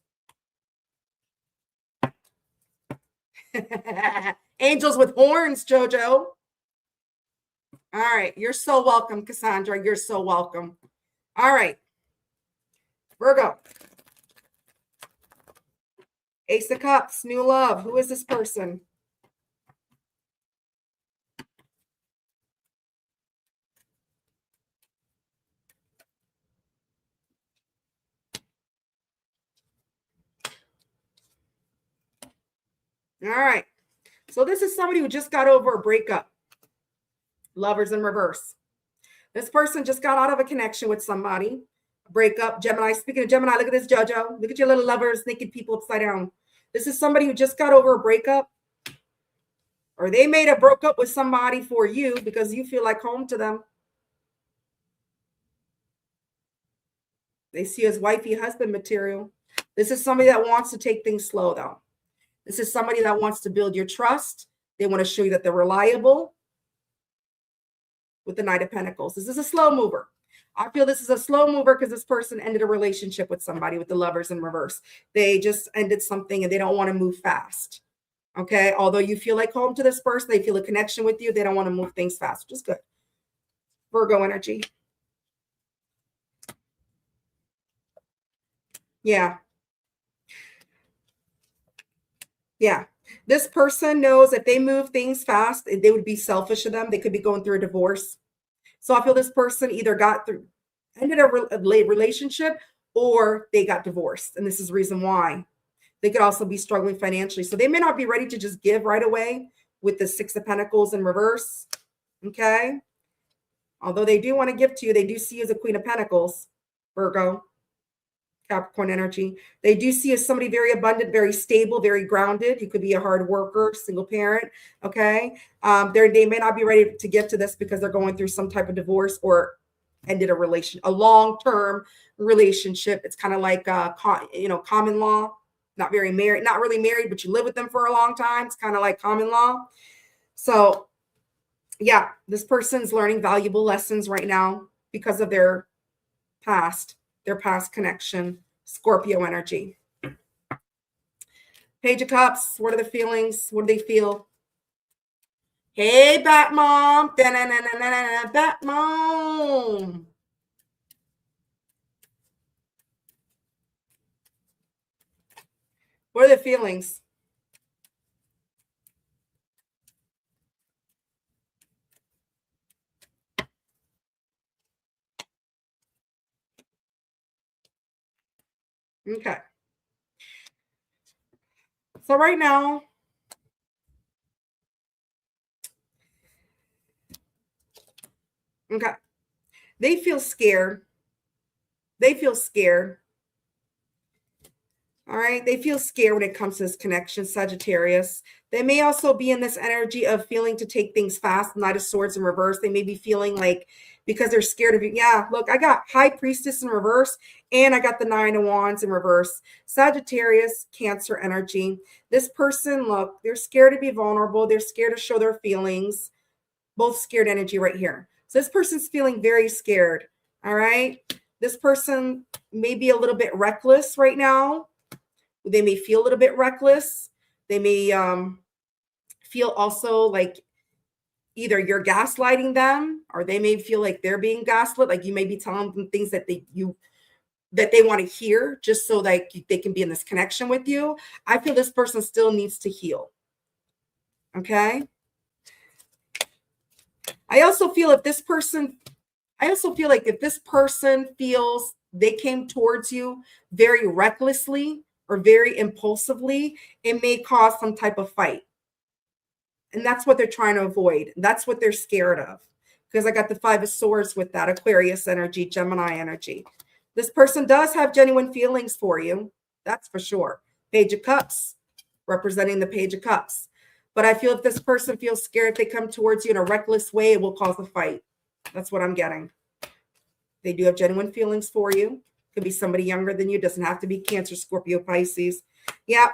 Speaker 1: Angels with horns, Jojo. All right. You're so welcome, Cassandra. You're so welcome. All right. Virgo. Ace of Cups, new love. Who is this person? All right. So this is somebody who just got over a breakup. Lovers in reverse. This person just got out of a connection with somebody. Breakup. Gemini. Speaking of Gemini, look at this, Jojo. Look at your little lovers, naked people upside down. This is somebody who just got over a breakup. Or they broke up with somebody for you because you feel like home to them. They see you as wifey husband material. This is somebody that wants to take things slow, though. This is somebody that wants to build your trust. They want to show you that they're reliable. With the Knight of Pentacles. This is a slow mover. I feel this is a slow mover because this person ended a relationship with somebody with the lovers in reverse. They just ended something and they don't want to move fast. Okay. Although you feel like home to this person, they feel a connection with you. They don't want to move things fast, which is good. Virgo energy. Yeah. Yeah. This person knows if they move things fast, they would be selfish of them. They could be going through a divorce. So I feel this person either ended a relationship or they got divorced. And this is the reason why. They could also be struggling financially. So they may not be ready to just give right away with the Six of Pentacles in reverse. Okay. Although they do want to give to you, they do see you as a Queen of Pentacles, Virgo. Capricorn energy. They do see as somebody very abundant, very stable, very grounded. You could be a hard worker, single parent. Okay. They may not be ready to give to this because they're going through some type of divorce or ended a long-term relationship. It's kind of like, common law, not really married, but you live with them for a long time. It's kind of like common law. So yeah, this person's learning valuable lessons right now because of their past connection. Scorpio energy. Page of Cups. What are the feelings? What do they feel? Hey, Bat Mom. Bat Mom. What are the feelings? Okay. So right now, okay, they feel scared. All right. They feel scared when it comes to this connection, Sagittarius. They may also be in this energy of feeling to take things fast, Knight of Swords in reverse. They may be feeling like because they're scared of you. Yeah, look, I got High Priestess in reverse and I got the Nine of Wands in reverse. Sagittarius, Cancer energy. This person, look, they're scared to be vulnerable. They're scared to show their feelings. Both scared energy right here. So this person's feeling very scared. All right. This person may be a little bit reckless right now. They may feel a little bit reckless. They may feel also like either you're gaslighting them or they may feel like they're being gaslit. Like you may be telling them things that they want to hear just so that they can be in this connection with you. I feel this person still needs to heal. Okay. I also feel like if this person feels they came towards you very recklessly or very impulsively, it may cause some type of fight. And that's what they're trying to avoid. That's what they're scared of. Because I got the Five of Swords with that Aquarius energy, Gemini energy. This person does have genuine feelings for you. That's for sure. Page of Cups, representing the Page of Cups. But I feel if this person feels scared, if they come towards you in a reckless way, it will cause a fight. That's what I'm getting. They do have genuine feelings for you. Could be somebody younger than you. Doesn't have to be Cancer, Scorpio, Pisces. Yeah.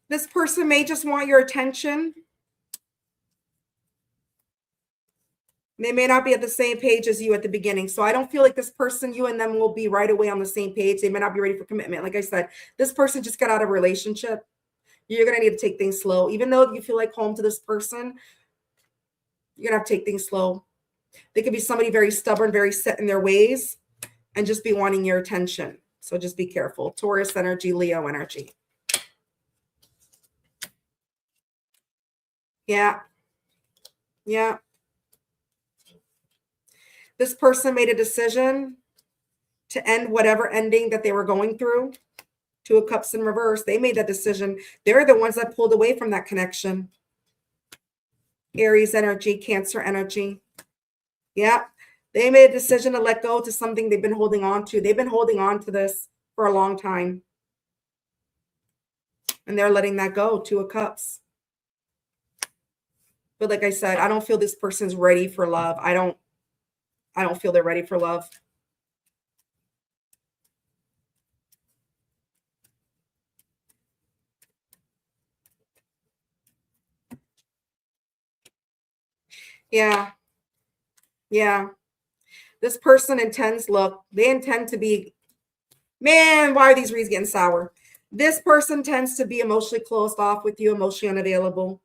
Speaker 1: This person may just want your attention. They may not be at the same page as you at the beginning. So I don't feel like this person, you and them will be right away on the same page. They may not be ready for commitment. Like I said, this person just got out of a relationship. You're going to need to take things slow. Even though you feel like home to this person, you're going to have to take things slow. They could be somebody very stubborn, very set in their ways, and just be wanting your attention. So just be careful. Taurus energy, Leo energy. Yeah. Yeah. This person made a decision to end whatever ending that they were going through. Two of Cups in reverse. They made that decision. They're the ones that pulled away from that connection. Aries energy, Cancer energy. Yeah. They made a decision to let go to something they've been holding on to. They've been holding on to this for a long time. And they're letting that go. Two of Cups. But like I said, I don't feel this person's ready for love. I don't feel they're ready for love. Yeah. Yeah. This person intends, look, they intend to be, man, why are these reads getting sour? This person tends to be emotionally closed off with you, emotionally unavailable.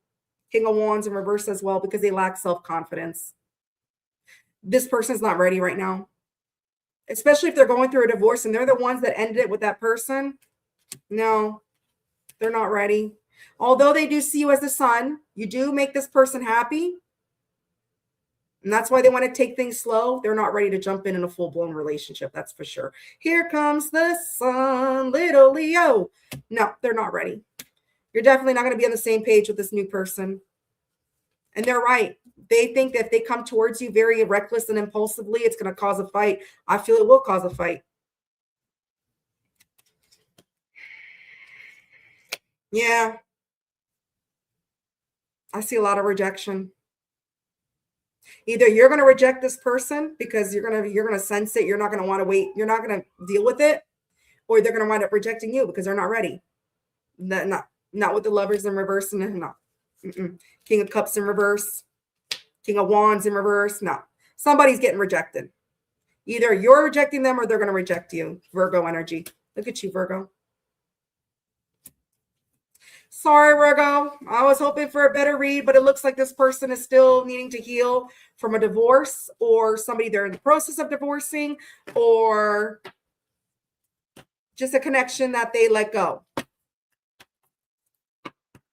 Speaker 1: King of Wands in reverse as well, because they lack self-confidence. This person's not ready right now, especially if they're going through a divorce and they're the ones that ended it with that person. No, they're not ready. Although they do see you as the sun, you do make this person happy. And that's why they want to take things slow. They're not ready to jump in a full-blown relationship. That's for sure. Here comes the sun, little Leo. No, they're not ready. You're definitely not going to be on the same page with this new person. And they're right. They think that if they come towards you very reckless and impulsively, it's going to cause a fight. I feel it will cause a fight. Yeah. I see a lot of rejection. Either you're going to reject this person because you're going to sense it. You're not going to want to wait. You're not going to deal with it, or they're going to wind up rejecting you because they're not ready. Not with the Lovers in reverse. No. King of Cups in reverse. King of Wands in reverse. No. Somebody's getting rejected. Either you're rejecting them or they're going to reject you. Virgo energy. Look at you, Virgo. Sorry, Virgo. I was hoping for a better read, but it looks like this person is still needing to heal from a divorce, or somebody they're in the process of divorcing, or just a connection that they let go.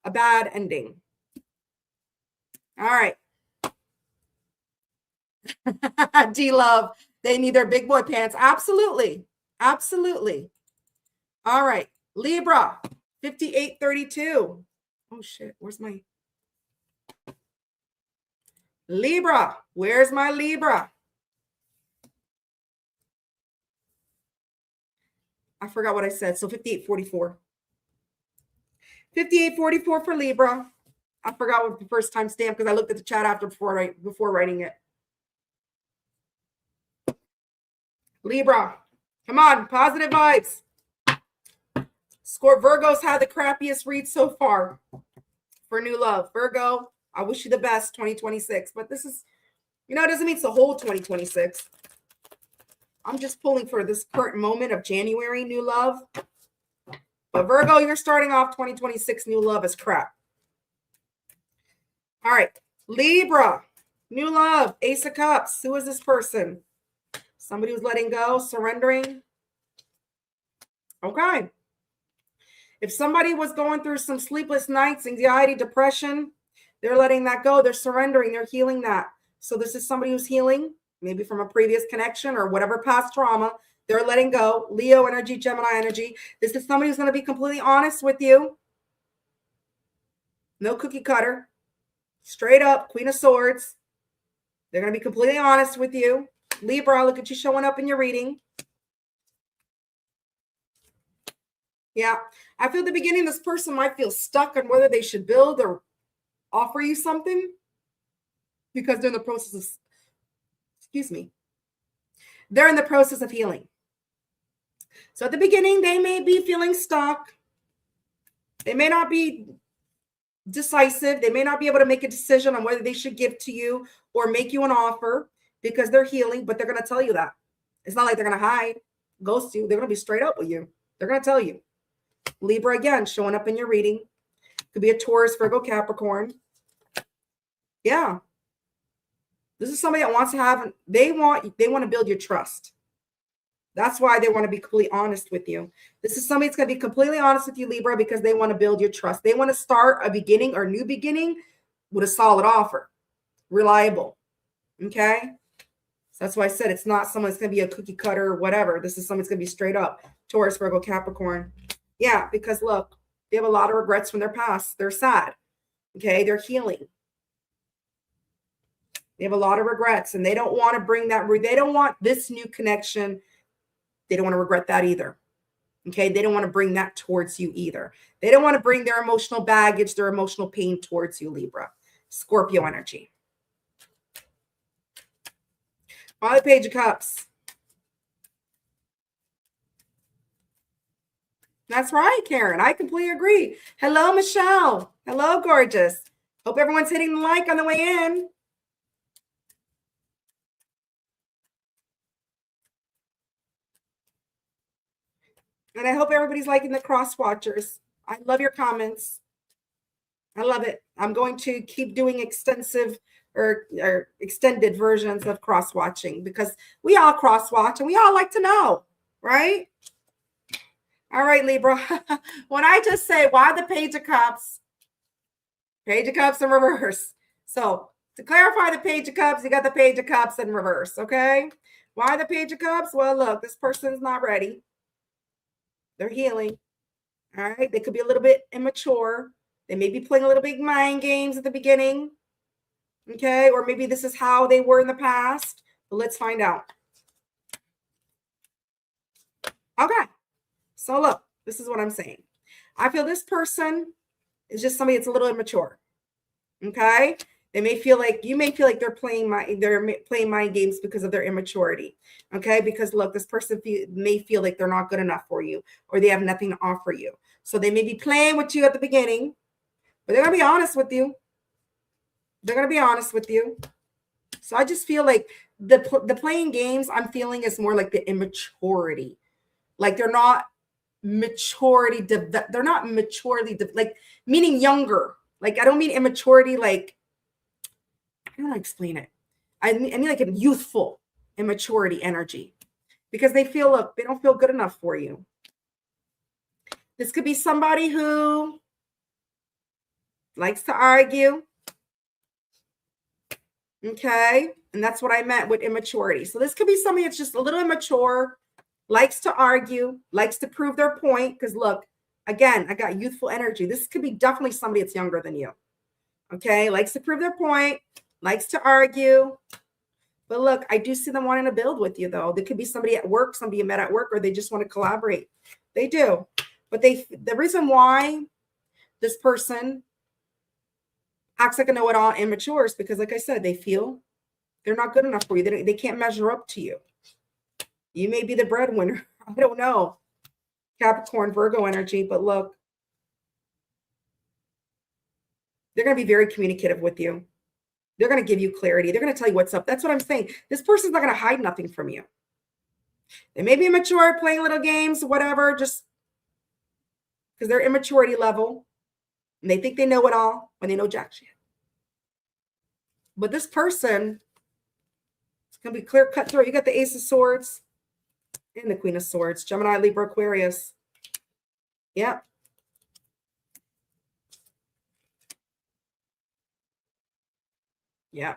Speaker 1: A bad ending. All right. D-Love. They need their big boy pants. Absolutely. Absolutely. All right. Libra. 5832. Oh, shit. Where's my Libra? Where's my Libra? I forgot what I said. So 5844. 5844 for Libra. I forgot what the first time stamp because I looked at the chat after before writing it. Libra. Come on. Positive vibes. Virgo's had the crappiest read so far for new love. Virgo, I wish you the best 2026. But this is, it doesn't mean it's the whole 2026. I'm just pulling for this current moment of January new love. But Virgo, you're starting off 2026 new love as crap. All right. Libra, new love, Ace of Cups. Who is this person? Somebody who's letting go, surrendering. Okay. If somebody was going through some sleepless nights, anxiety, depression, they're letting that go. They're surrendering. They're healing that. So this is somebody who's healing, maybe from a previous connection or whatever past trauma. They're letting go. Leo energy, Gemini energy. This is somebody who's going to be completely honest with you. No cookie cutter. Straight up, Queen of Swords. They're going to be completely honest with you. Libra, look at you showing up in your reading. Yeah. I feel at the beginning, this person might feel stuck on whether they should build or offer you something because they're in the process of, excuse me, they're in the process of healing. So at the beginning, they may be feeling stuck. They may not be decisive. They may not be able to make a decision on whether they should give to you or make you an offer because they're healing, but they're going to tell you that. It's not like they're going to hide, ghost you. They're going to be straight up with you. They're going to tell you. Libra, again, showing up in your reading. Could be a Taurus, Virgo, Capricorn. Yeah. This is somebody that wants to have, they want to build your trust. That's why they want to be completely honest with you. This is somebody that's going to be completely honest with you, Libra, because they want to build your trust. They want to start a beginning or new beginning with a solid offer, reliable. Okay? So that's why I said it's not someone that's going to be a cookie cutter or whatever. This is someone that's going to be straight up. Taurus, Virgo, Capricorn. Yeah, because look, they have a lot of regrets from their past. They're sad. Okay? They're healing. They have a lot of regrets, and they don't want to bring that. They don't want this new connection. They don't want to regret that either. Okay. They don't want to bring that towards you either. They don't want to bring their emotional baggage, their emotional pain towards you, Libra. Scorpio energy. On the Page of Cups. That's right, Karen. I completely agree. Hello, Michelle. Hello, gorgeous. Hope everyone's hitting the like on the way in. And I hope everybody's liking the cross watchers. I love your comments. I love it. I'm going to keep doing extensive or extended versions of cross watching because we all cross watch and we all like to know, right? All right, Libra. When I just say, why the Page of Cups? Page of Cups in reverse. So to clarify the Page of Cups, you got the Page of Cups in reverse, okay? Why the Page of Cups? Well, look, this person's not ready. They're healing. All right. They could be a little bit immature. They may be playing a little bit mind games at the beginning. Okay. Or maybe this is how they were in the past. But let's find out. Okay. So look, this is what I'm saying. I feel this person is just somebody that's a little immature. Okay. They may feel like, you may feel like they're playing mind games because of their immaturity. Okay. Because look, this person may feel like they're not good enough for you or they have nothing to offer you. So they may be playing with you at the beginning, but they're going to be honest with you. They're going to be honest with you. So I just feel like the playing games I'm feeling is more like the immaturity. Like they're not maturity. They're not maturely, like meaning younger. Like I don't mean immaturity like, I don't know how to explain it. I mean like a youthful immaturity energy because they feel, look, they don't feel good enough for you. This could be somebody who likes to argue. Okay. And that's what I meant with immaturity. So this could be somebody that's just a little immature, likes to argue, likes to prove their point. Because look, again, I got youthful energy. This could be definitely somebody that's younger than you. Okay. Likes to prove their point. Likes to argue. But look, I do see them wanting to build with you, though. There could be somebody at work, somebody you met at work, or they just want to collaborate. They do. But the reason why this person acts like a know-it-all and immature is because, like I said, they feel they're not good enough for you. They can't measure up to you. You may be the breadwinner. I don't know. Capricorn, Virgo energy. But look, they're going to be very communicative with you. They're going to give you clarity. They're going to tell you what's up. That's what I'm saying. This person's not going to hide nothing from you. They may be immature, playing little games, whatever, just because they're immaturity level. And they think they know it all when they know jack shit. But this person, it's going to be clear cut through. You got the Ace of Swords and the Queen of Swords. Gemini, Libra, Aquarius. Yeah. Yeah.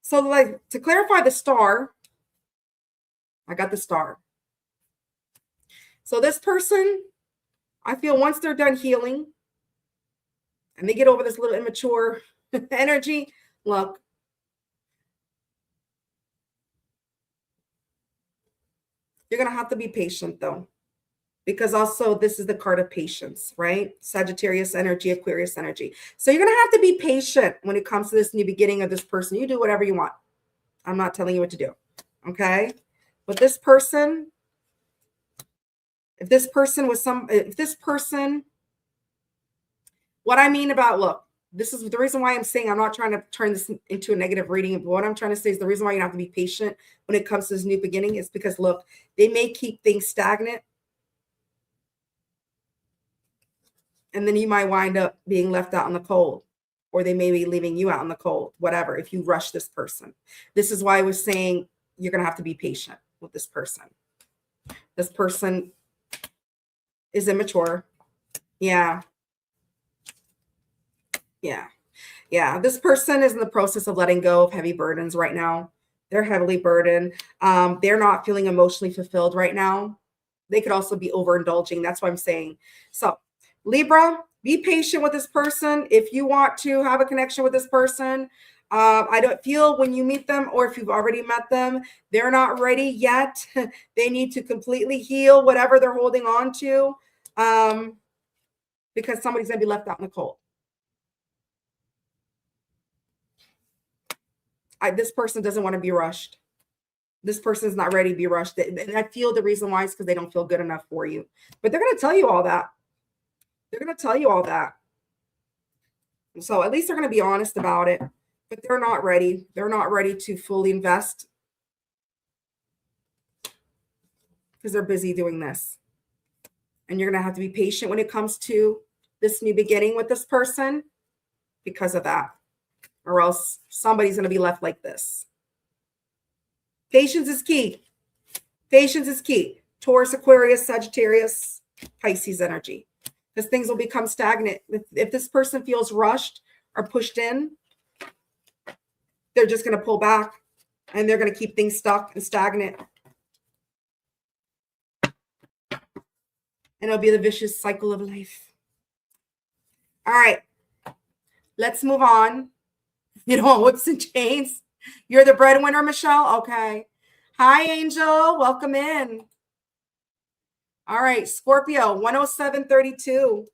Speaker 1: So like to clarify the star, I got the star. So this person, I feel once they're done healing and they get over this little immature energy, look, You're going to have to be patient though, because also this is the card of patience, right? Sagittarius energy, Aquarius energy. So you're going to have to be patient when it comes to this new beginning of this person. You do whatever you want. I'm not telling you what to do. Okay. But this person, if this person, what I mean about, look, this is the reason why I'm saying I'm not trying to turn this into a negative reading. But what I'm trying to say is the reason why you have to be patient when it comes to this new beginning is because, look, they may keep things stagnant. And then you might wind up being left out in the cold, or they may be leaving you out in the cold, whatever, if you rush this person. This is why I was saying you're going to have to be patient with this person. This person is immature. Yeah. This person is in the process of letting go of heavy burdens right now. They're heavily burdened. They're not feeling emotionally fulfilled right now. They could also be overindulging. That's what I'm saying. So Libra, be patient with this person. If you want to have a connection with this person, I don't feel when you meet them, or if you've already met them, they're not ready yet. They need to completely heal whatever they're holding on to, because somebody's going to be left out in the cold. This person doesn't want to be rushed. This person's not ready to be rushed. And I feel the reason why is because they don't feel good enough for you. But they're going to tell you all that. So at least they're going to be honest about it. But they're not ready. They're not ready to fully invest because they're busy doing this. And you're going to have to be patient when it comes to this new beginning with this person because of that. Or else somebody's going to be left like this. Patience is key. Patience is key. Taurus, Aquarius, Sagittarius, Pisces energy. Because things will become stagnant. If this person feels rushed or pushed in, they're just going to pull back and they're going to keep things stuck and stagnant. And it'll be the vicious cycle of life. All right. Let's move on. You know, whips and chains. You're the breadwinner, Michelle? Okay. Hi, Angel. Welcome in. All right. Scorpio, 107:32.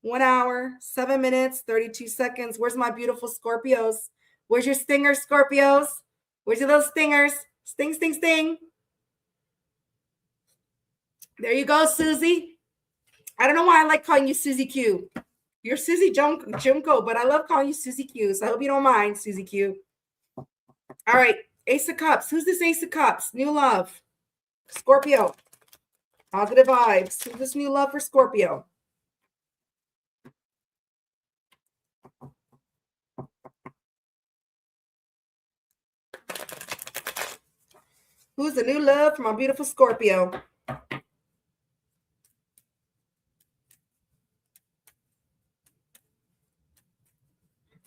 Speaker 1: 1 hour, 7 minutes, 32 seconds. Where's my beautiful Scorpios? Where's your stingers, Scorpios? Where's your little stingers? Sting, sting, sting. There you go, Susie. I don't know why I like calling you Susie Q. You're Susie Junko, but I love calling you Susie Q. So I hope you don't mind, Susie Q. All right. Ace of Cups. Who's this Ace of Cups? New love. Scorpio. Positive vibes. Who's this new love for Scorpio? Who's the new love for my beautiful Scorpio?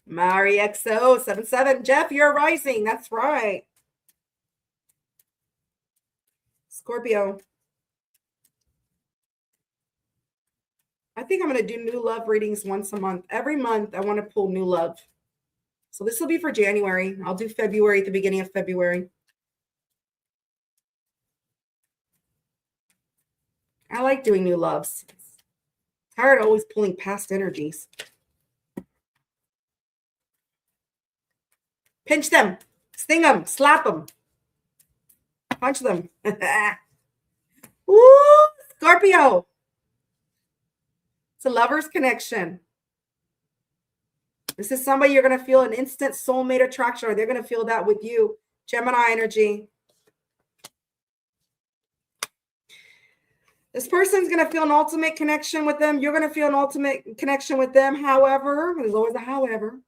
Speaker 1: Mari XO 77. Jeff, you're rising. That's right. Scorpio. I think I'm going to do new love readings once a month. Every month, I want to pull new love. So this will be for January. I'll do February at the beginning of February. I like doing new loves. It's tired of always pulling past energies. Pinch them, sting them, slap them, punch them. Woo, Scorpio. It's a lover's connection. This is somebody you're going to feel an instant soulmate attraction, or they're going to feel that with you. Gemini energy. This person's going to feel an ultimate connection with them. You're going to feel an ultimate connection with them. However, there's always a however.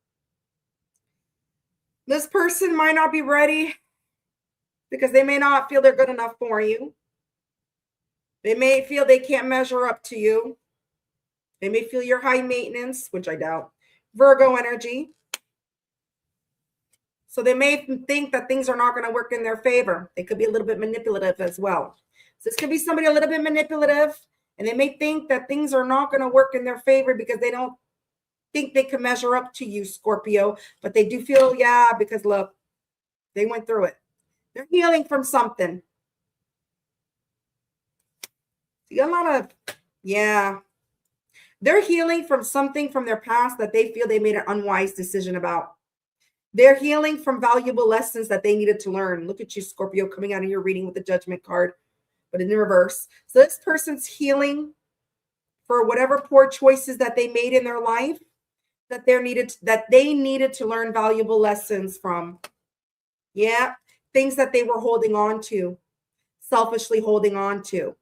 Speaker 1: This person might not be ready because they may not feel they're good enough for you. They may feel they can't measure up to you. They may feel you're high maintenance, which I doubt. Virgo energy. So they may think that things are not going to work in their favor. They could be a little bit manipulative as well. So this could be somebody a little bit manipulative, and they may think that things are not going to work in their favor because they don't think they can measure up to you, Scorpio, but they do feel, yeah, because look, they went through it. They're healing from something. You got a lot of, yeah. They're healing from something from their past that they feel they made an unwise decision about. They're healing from valuable lessons that they needed to learn. Look at you, Scorpio, coming out of your reading with the Judgment card, but in the reverse. So this person's healing for whatever poor choices that they made in their life that they needed to learn valuable lessons from. Yeah, things that they were holding on to, selfishly holding on to.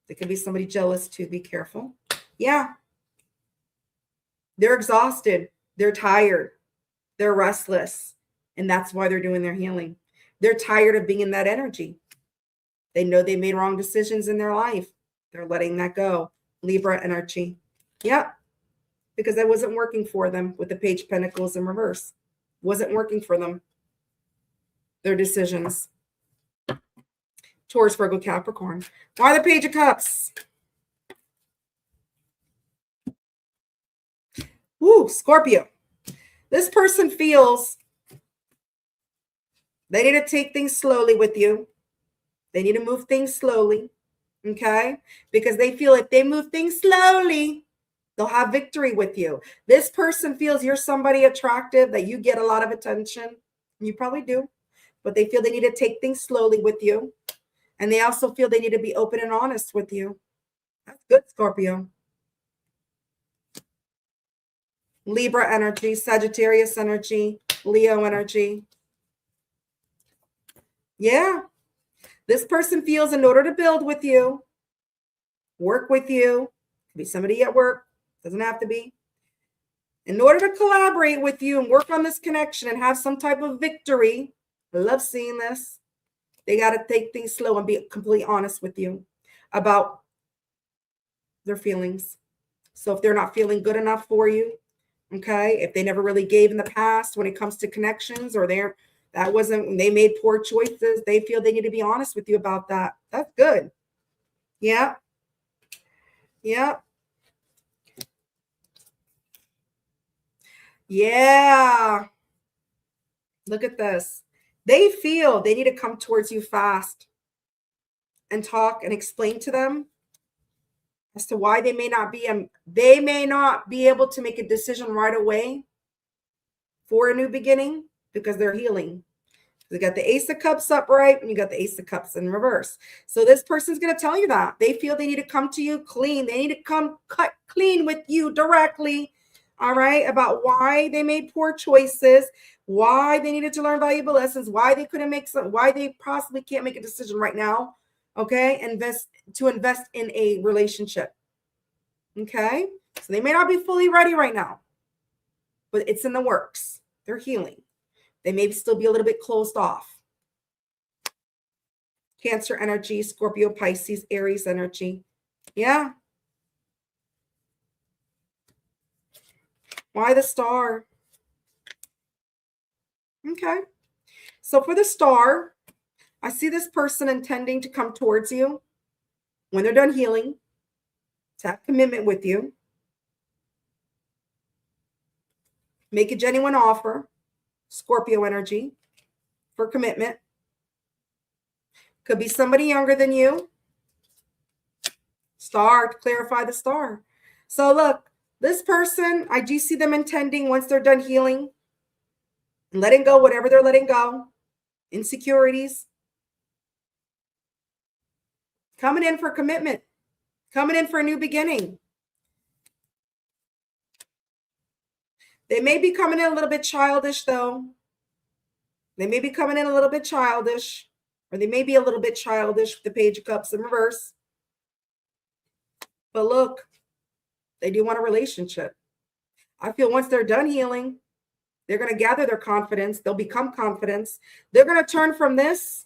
Speaker 1: There could be somebody jealous too. Be careful. Yeah. They're exhausted. They're tired. They're restless. And that's why they're doing their healing. They're tired of being in that energy. They know they made wrong decisions in their life. They're letting that go. Libra energy. Yep. Because that wasn't working for them with the Page of Pentacles in reverse. Wasn't working for them. Their decisions. Taurus, Virgo, Capricorn. Why the Page of Cups? Woo, Scorpio. This person feels they need to take things slowly with you. They need to move things slowly, okay? Because they feel if they move things slowly, they'll have victory with you. This person feels you're somebody attractive, that you get a lot of attention. You probably do, but they feel they need to take things slowly with you. And they also feel they need to be open and honest with you. That's good, Scorpio. Libra energy, Sagittarius energy, Leo energy. Yeah. This person feels in order to build with you, work with you, could be somebody at work, doesn't have to be. In order to collaborate with you and work on this connection and have some type of victory, I love seeing this. They got to take things slow and be completely honest with you about their feelings. So if they're not feeling good enough for you, okay, if they never really gave in the past when it comes to connections, or they made poor choices, they feel they need to be honest with you about that. That's good. Yeah. Yeah. Yeah. Look at this. They feel they need to come towards you fast and talk and explain to them as to why they may not be able to make a decision right away for a new beginning, because they're healing. You got the Ace of Cups upright and you got the Ace of Cups in reverse. So this person's going to tell you that they feel they need to come to you clean. They need to come cut clean with you directly. All right. About why they made poor choices, why they needed to learn valuable lessons, why they couldn't why they possibly can't make a decision right now. Okay. Invest in a relationship. Okay. So they may not be fully ready right now, but it's in the works. They're healing. They may still be a little bit closed off. Cancer energy, Scorpio, Pisces, Aries energy. Yeah. Why the Star? Okay. So for the Star, I see this person intending to come towards you when they're done healing, to have commitment with you, make a genuine offer, Scorpio energy, for commitment. Could be somebody younger than you. Star, to clarify the Star. So look, this person, I do see them intending, once they're done healing and letting go whatever they're letting go, insecurities, coming in for commitment, coming in for a new beginning. They may be coming in a little bit childish, though. They may be coming in a little bit childish, or they may be a little bit childish with the Page of Cups in reverse. But look, they do want a relationship. I feel once they're done healing, they're going to gather their confidence. They'll become confidence. They're going to turn from this,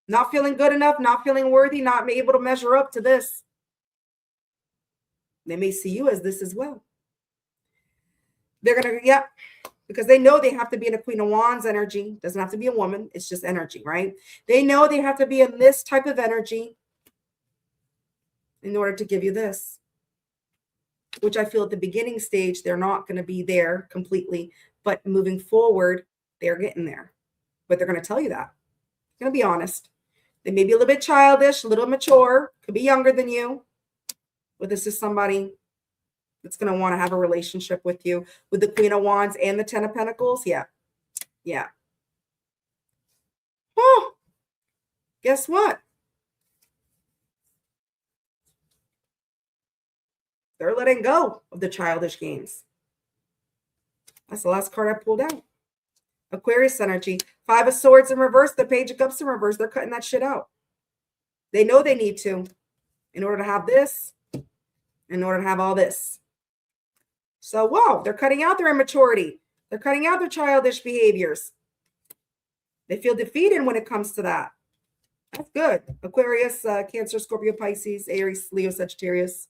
Speaker 1: not feeling good enough, not feeling worthy, not able to measure up to this. They may see you as this as well. They're going to, because they know they have to be in a Queen of Wands energy. Doesn't have to be a woman. It's just energy, right? They know they have to be in this type of energy in order to give you this, which I feel at the beginning stage, they're not going to be there completely, but moving forward, they're getting there. But they're going to tell you that. They're going to be honest. They may be a little bit childish, a little mature, could be younger than you, but this is somebody that's going to want to have a relationship with you. With the Queen of Wands and the Ten of Pentacles, yeah. Oh, guess what? They're letting go of the childish games. That's the last card I pulled out. Aquarius energy. 5 of Swords in reverse, the Page of Cups in reverse. They're cutting that shit out. They know they need to in order to have this, in order to have all this. So, whoa, they're cutting out their immaturity. They're cutting out their childish behaviors. They feel defeated when it comes to that. That's good. Aquarius, Cancer, Scorpio, Pisces, Aries, Leo, Sagittarius,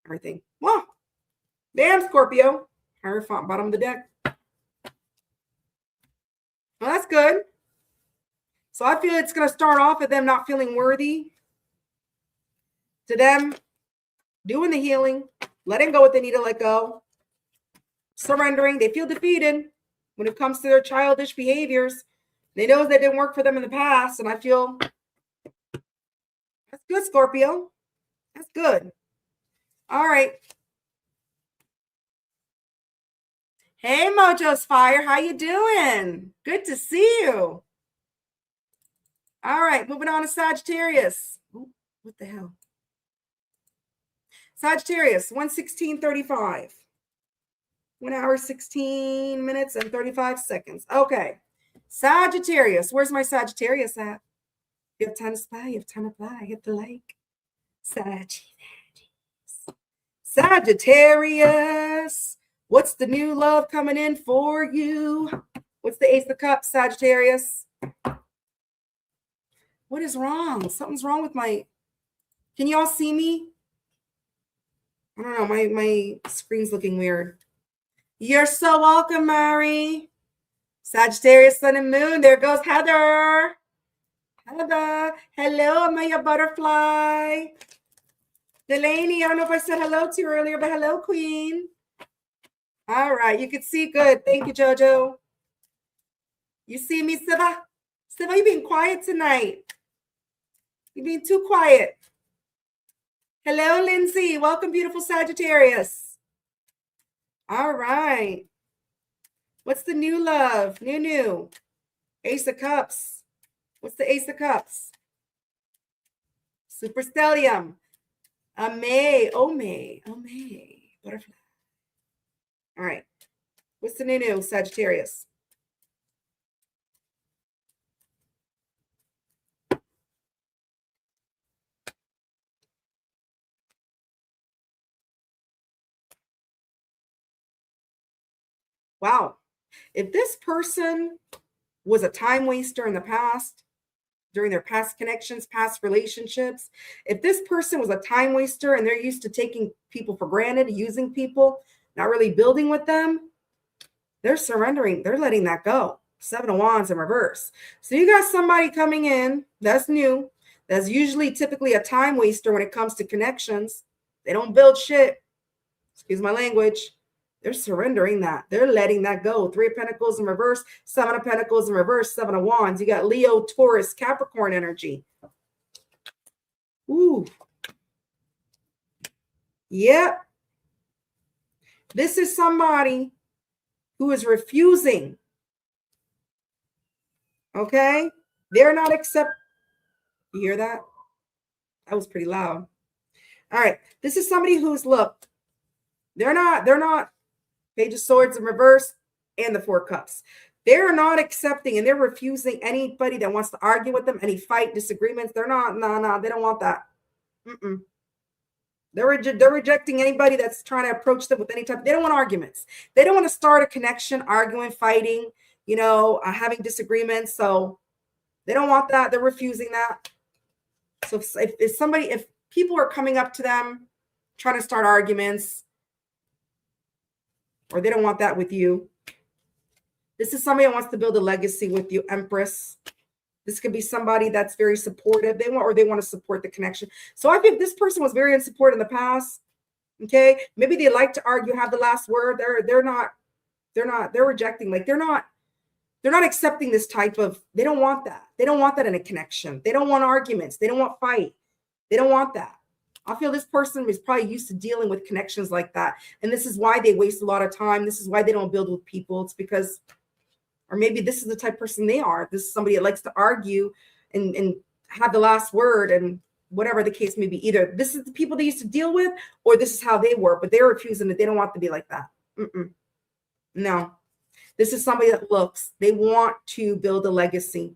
Speaker 1: everything. Wow. Damn, Scorpio. Hierophant, bottom of the deck. Well, that's good. So I feel it's going to start off with them not feeling worthy, to them doing the healing, letting go what they need to let go, surrendering. They feel defeated when it comes to their childish behaviors. They know that didn't work for them in the past, and I feel that's good, Scorpio. That's good. All right. Hey, Mojo's Fire. How you doing? Good to see you. All right, moving on to Sagittarius. Ooh, what the hell? Sagittarius, 1:16:35. 1 hour, 16 minutes, and 35 seconds. Okay. Sagittarius. Where's my Sagittarius at? You have time to spy. You have time to fly. Hit the like. Sagittarius. What's the new love coming in for you? What's the Ace of Cups, Sagittarius? What is wrong? Something's wrong with my... Can you all see me? I don't know. My screen's looking weird. You're so welcome, Mary. Sagittarius, Sun and Moon. There goes Heather. Heather. Hello, Amelia Butterfly. Delaney, I don't know if I said hello to you earlier, but hello, Queen. All right. You can see good. Thank you, Jojo. You see me, Siva? Siva, you're being quiet tonight. You're being too quiet. Hello, Lindsay. Welcome, beautiful Sagittarius. All right. What's the new love? New. Ace of Cups. What's the Ace of Cups? Superstellium. May. Butterfly. All right. What's the new Sagittarius? Wow. If this person was a time waster in the past, during their past connections, past relationships, if this person was a time waster and they're used to taking people for granted, using people, not really building with them, they're surrendering. They're letting that go. 7 of Wands in reverse. So you got somebody coming in that's new, that's usually typically a time waster when it comes to connections. They don't build shit. Excuse my language. They're surrendering that. They're letting that go. 3 of Pentacles in reverse, 7 of Pentacles in reverse, 7 of Wands. You got Leo, Taurus, Capricorn energy. Ooh. Yep. This is somebody who is refusing. Okay? They're not accept. You hear that? That was pretty loud. All right. This is somebody who's, look, they're not Page of Swords in reverse and the 4 Cups. They're not accepting and they're refusing anybody that wants to argue with them, any fight, disagreements. They're not, no, they don't want that. They're rejecting anybody that's trying to approach them with any type. They don't want arguments. They don't want to start a connection, arguing, fighting, having disagreements. So they don't want that. They're refusing that. So if people are coming up to them, trying to start arguments, or they don't want that with you. This is somebody that wants to build a legacy with you, Empress. This could be somebody that's very supportive. They want to support the connection. So I think this person was very unsupportive in the past. Okay. Maybe they like to argue, have the last word. They're rejecting. Like they're they're not accepting this type of, they don't want that. They don't want that in a connection. They don't want arguments. They don't want fight. They don't want that. I feel this person is probably used to dealing with connections like that. And this is why they waste a lot of time. This is why they don't build with people. It's because, or maybe this is the type of person they are. This is somebody that likes to argue and have the last word, and whatever the case may be. Either this is the people they used to deal with, or this is how they were, but they're refusing it. They don't want to be like that. No. This is somebody that looks, they want to build a legacy.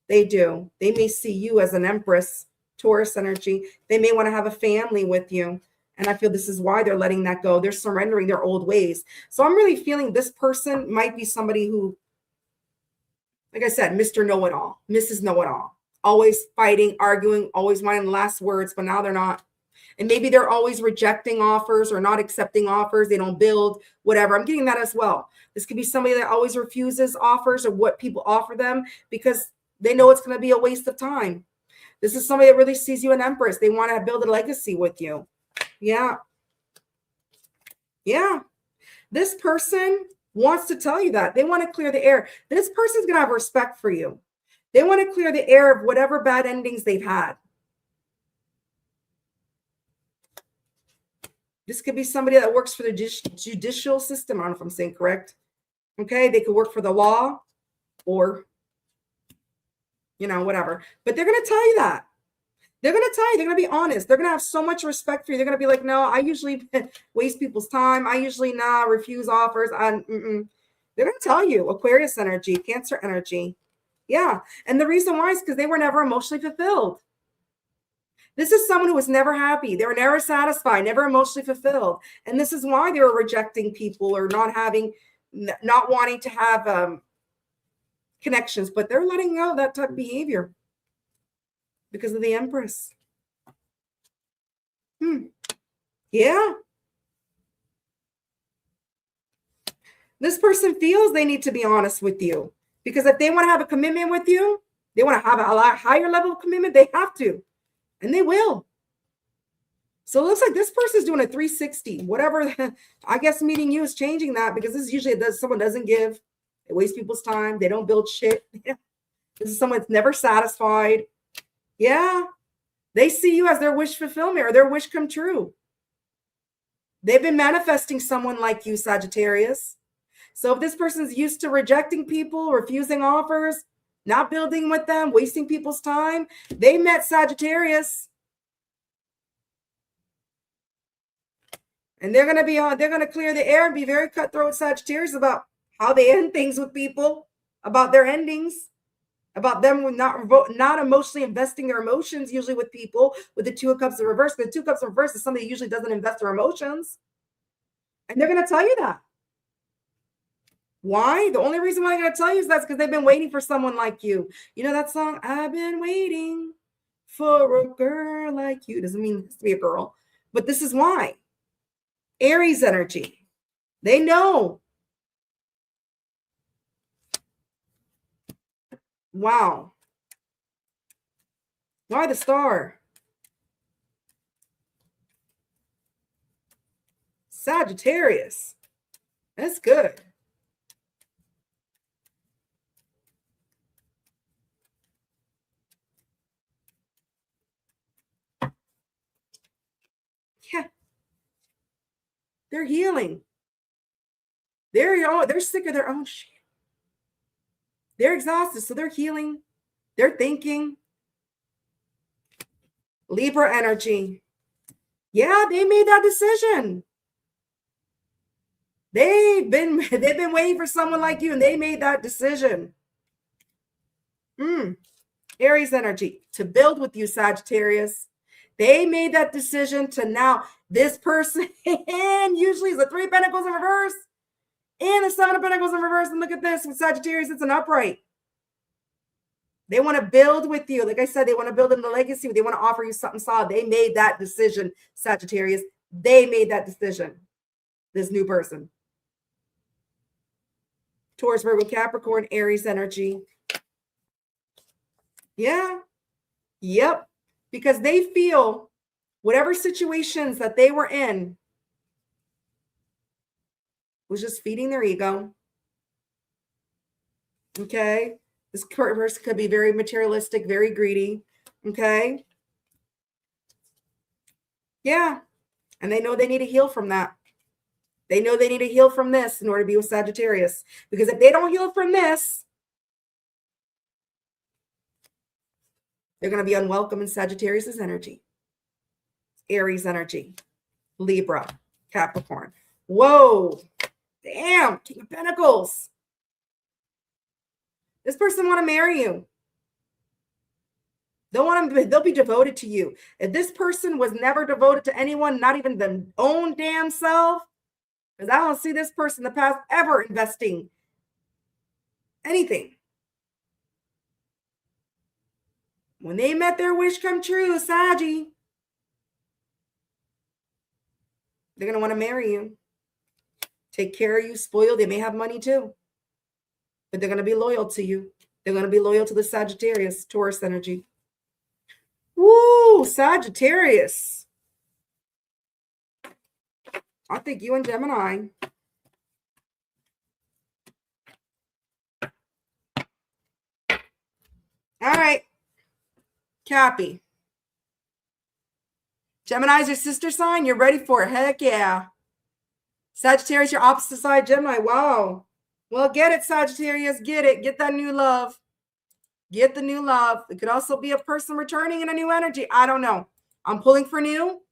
Speaker 1: They do. They may see you as an empress, Taurus energy. They may want to have a family with you. And I feel this is why they're letting that go. They're surrendering their old ways. So I'm really feeling this person might be somebody who, like I said, Mr. Know-it-all, Mrs. Know-it-all, always fighting, arguing, always wanting the last words, but now they're not. And maybe they're always rejecting offers or not accepting offers. They don't build, whatever. I'm getting that as well. This could be somebody that always refuses offers or what people offer them because they know it's going to be a waste of time. This is somebody that really sees you an empress. They want to build a legacy with you. Yeah. Yeah. This person wants to tell you that. They want to clear the air. This person's going to have respect for you. They want to clear the air of whatever bad endings they've had. This could be somebody that works for the judicial system. I don't know if I'm saying correct. Okay. They could work for the law or, whatever. But they're going to tell you that. They're going to tell you, they're going to be honest. They're going to have so much respect for you. They're going to be like, no, I usually waste people's time. I usually refuse offers. They're going to tell you, Aquarius energy, Cancer energy. Yeah. And the reason why is because they were never emotionally fulfilled. This is someone who was never happy. They were never satisfied, never emotionally fulfilled. And this is why they were rejecting people or not wanting to have connections, but they're letting go of that type of behavior because of the Empress. Yeah. This person feels they need to be honest with you because if they want to have a commitment with you, they want to have a lot higher level of commitment, they have to, and they will. So it looks like this person is doing a 360. Whatever, I guess meeting you is changing that because this is usually someone doesn't give. They waste people's time. They don't build shit. This is someone that's never satisfied. Yeah. They see you as their wish fulfillment or their wish come true. They've been manifesting someone like you, Sagittarius. So if this person's used to rejecting people, refusing offers, not building with them, wasting people's time, they met Sagittarius. And they're going to clear the air and be very cutthroat Sagittarius about how they end things with people, about their endings, about them not emotionally investing their emotions, usually with people, with the Two of Cups in reverse. The Two of Cups in reverse is somebody who usually doesn't invest their emotions. And they're going to tell you that. Why? The only reason why they're going to tell you is that's because they've been waiting for someone like you. You know that song, I've been waiting for a girl like you. Doesn't mean it has to be a girl, but this is why. Aries energy. They know. Wow. Why the star? Sagittarius. That's good. Yeah. They're healing. They're sick of their own shit. They're exhausted, so they're healing. They're thinking. Libra energy. Yeah, they made that decision. They've been waiting for someone like you, and they made that decision. Aries energy, to build with you, Sagittarius. They made that decision to now, this person, and usually is the Three of Pentacles in reverse, and the Seven of Pentacles in reverse. And look at this, with Sagittarius, it's an upright. They want to build with you. Like I said, they want to build in the legacy. They want to offer you something solid. They made that decision, Sagittarius. They made that decision, this new person. Taurus, Virgo, Capricorn, Aries energy. Yeah. Yep. Because they feel whatever situations that they were in was just feeding their ego. Okay. This person could be very materialistic, very greedy. Okay. Yeah. And they know they need to heal from that. They know they need to heal from this in order to be with Sagittarius. Because if they don't heal from this, they're going to be unwelcome in Sagittarius's energy, Aries energy, Libra, Capricorn. Whoa. Damn. King of Pentacles. This person want to marry you. They'll be devoted to you. If this person was never devoted to anyone, not even their own damn self, because I don't see this person in the past ever investing anything. When they met their wish come true, Saggy, they're going to want to marry you, take care of you, spoil. They may have money too, but they're going to be loyal to you. They're going to be loyal to the Sagittarius, Taurus energy. Woo, Sagittarius. I think you and Gemini. All right. Cappy. Gemini's your sister sign. You're ready for it. Heck yeah. Sagittarius, your opposite side, Gemini. Wow. Well, get it, Sagittarius. Get it. Get that new love. Get the new love. It could also be a person returning in a new energy. I don't know. I'm pulling for new,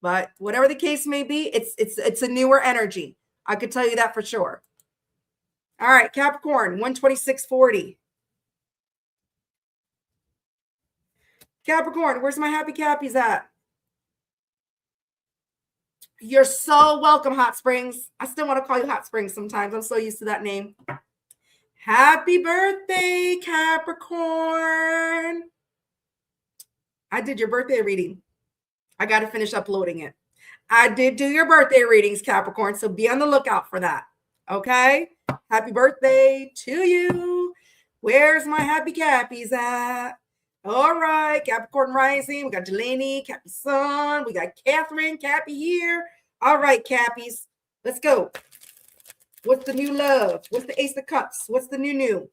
Speaker 1: but whatever the case may be, it's a newer energy. I could tell you that for sure. All right, Capricorn, 12640. Capricorn, where's my happy Cappies at? You're so welcome, Hot Springs. I still want to call you Hot Springs sometimes. I'm so used to that name. Happy birthday, Capricorn. I did your birthday reading. I got to finish uploading it. I did do your birthday readings, Capricorn, so be on the lookout for that. Okay? Happy birthday to you. Where's my happy Cappies at? All right, Capricorn rising. We got Delaney, Cappy Sun. We got Catherine, Cappy here. All right, Cappies, let's go. What's the new love? What's the Ace of Cups? What's the new?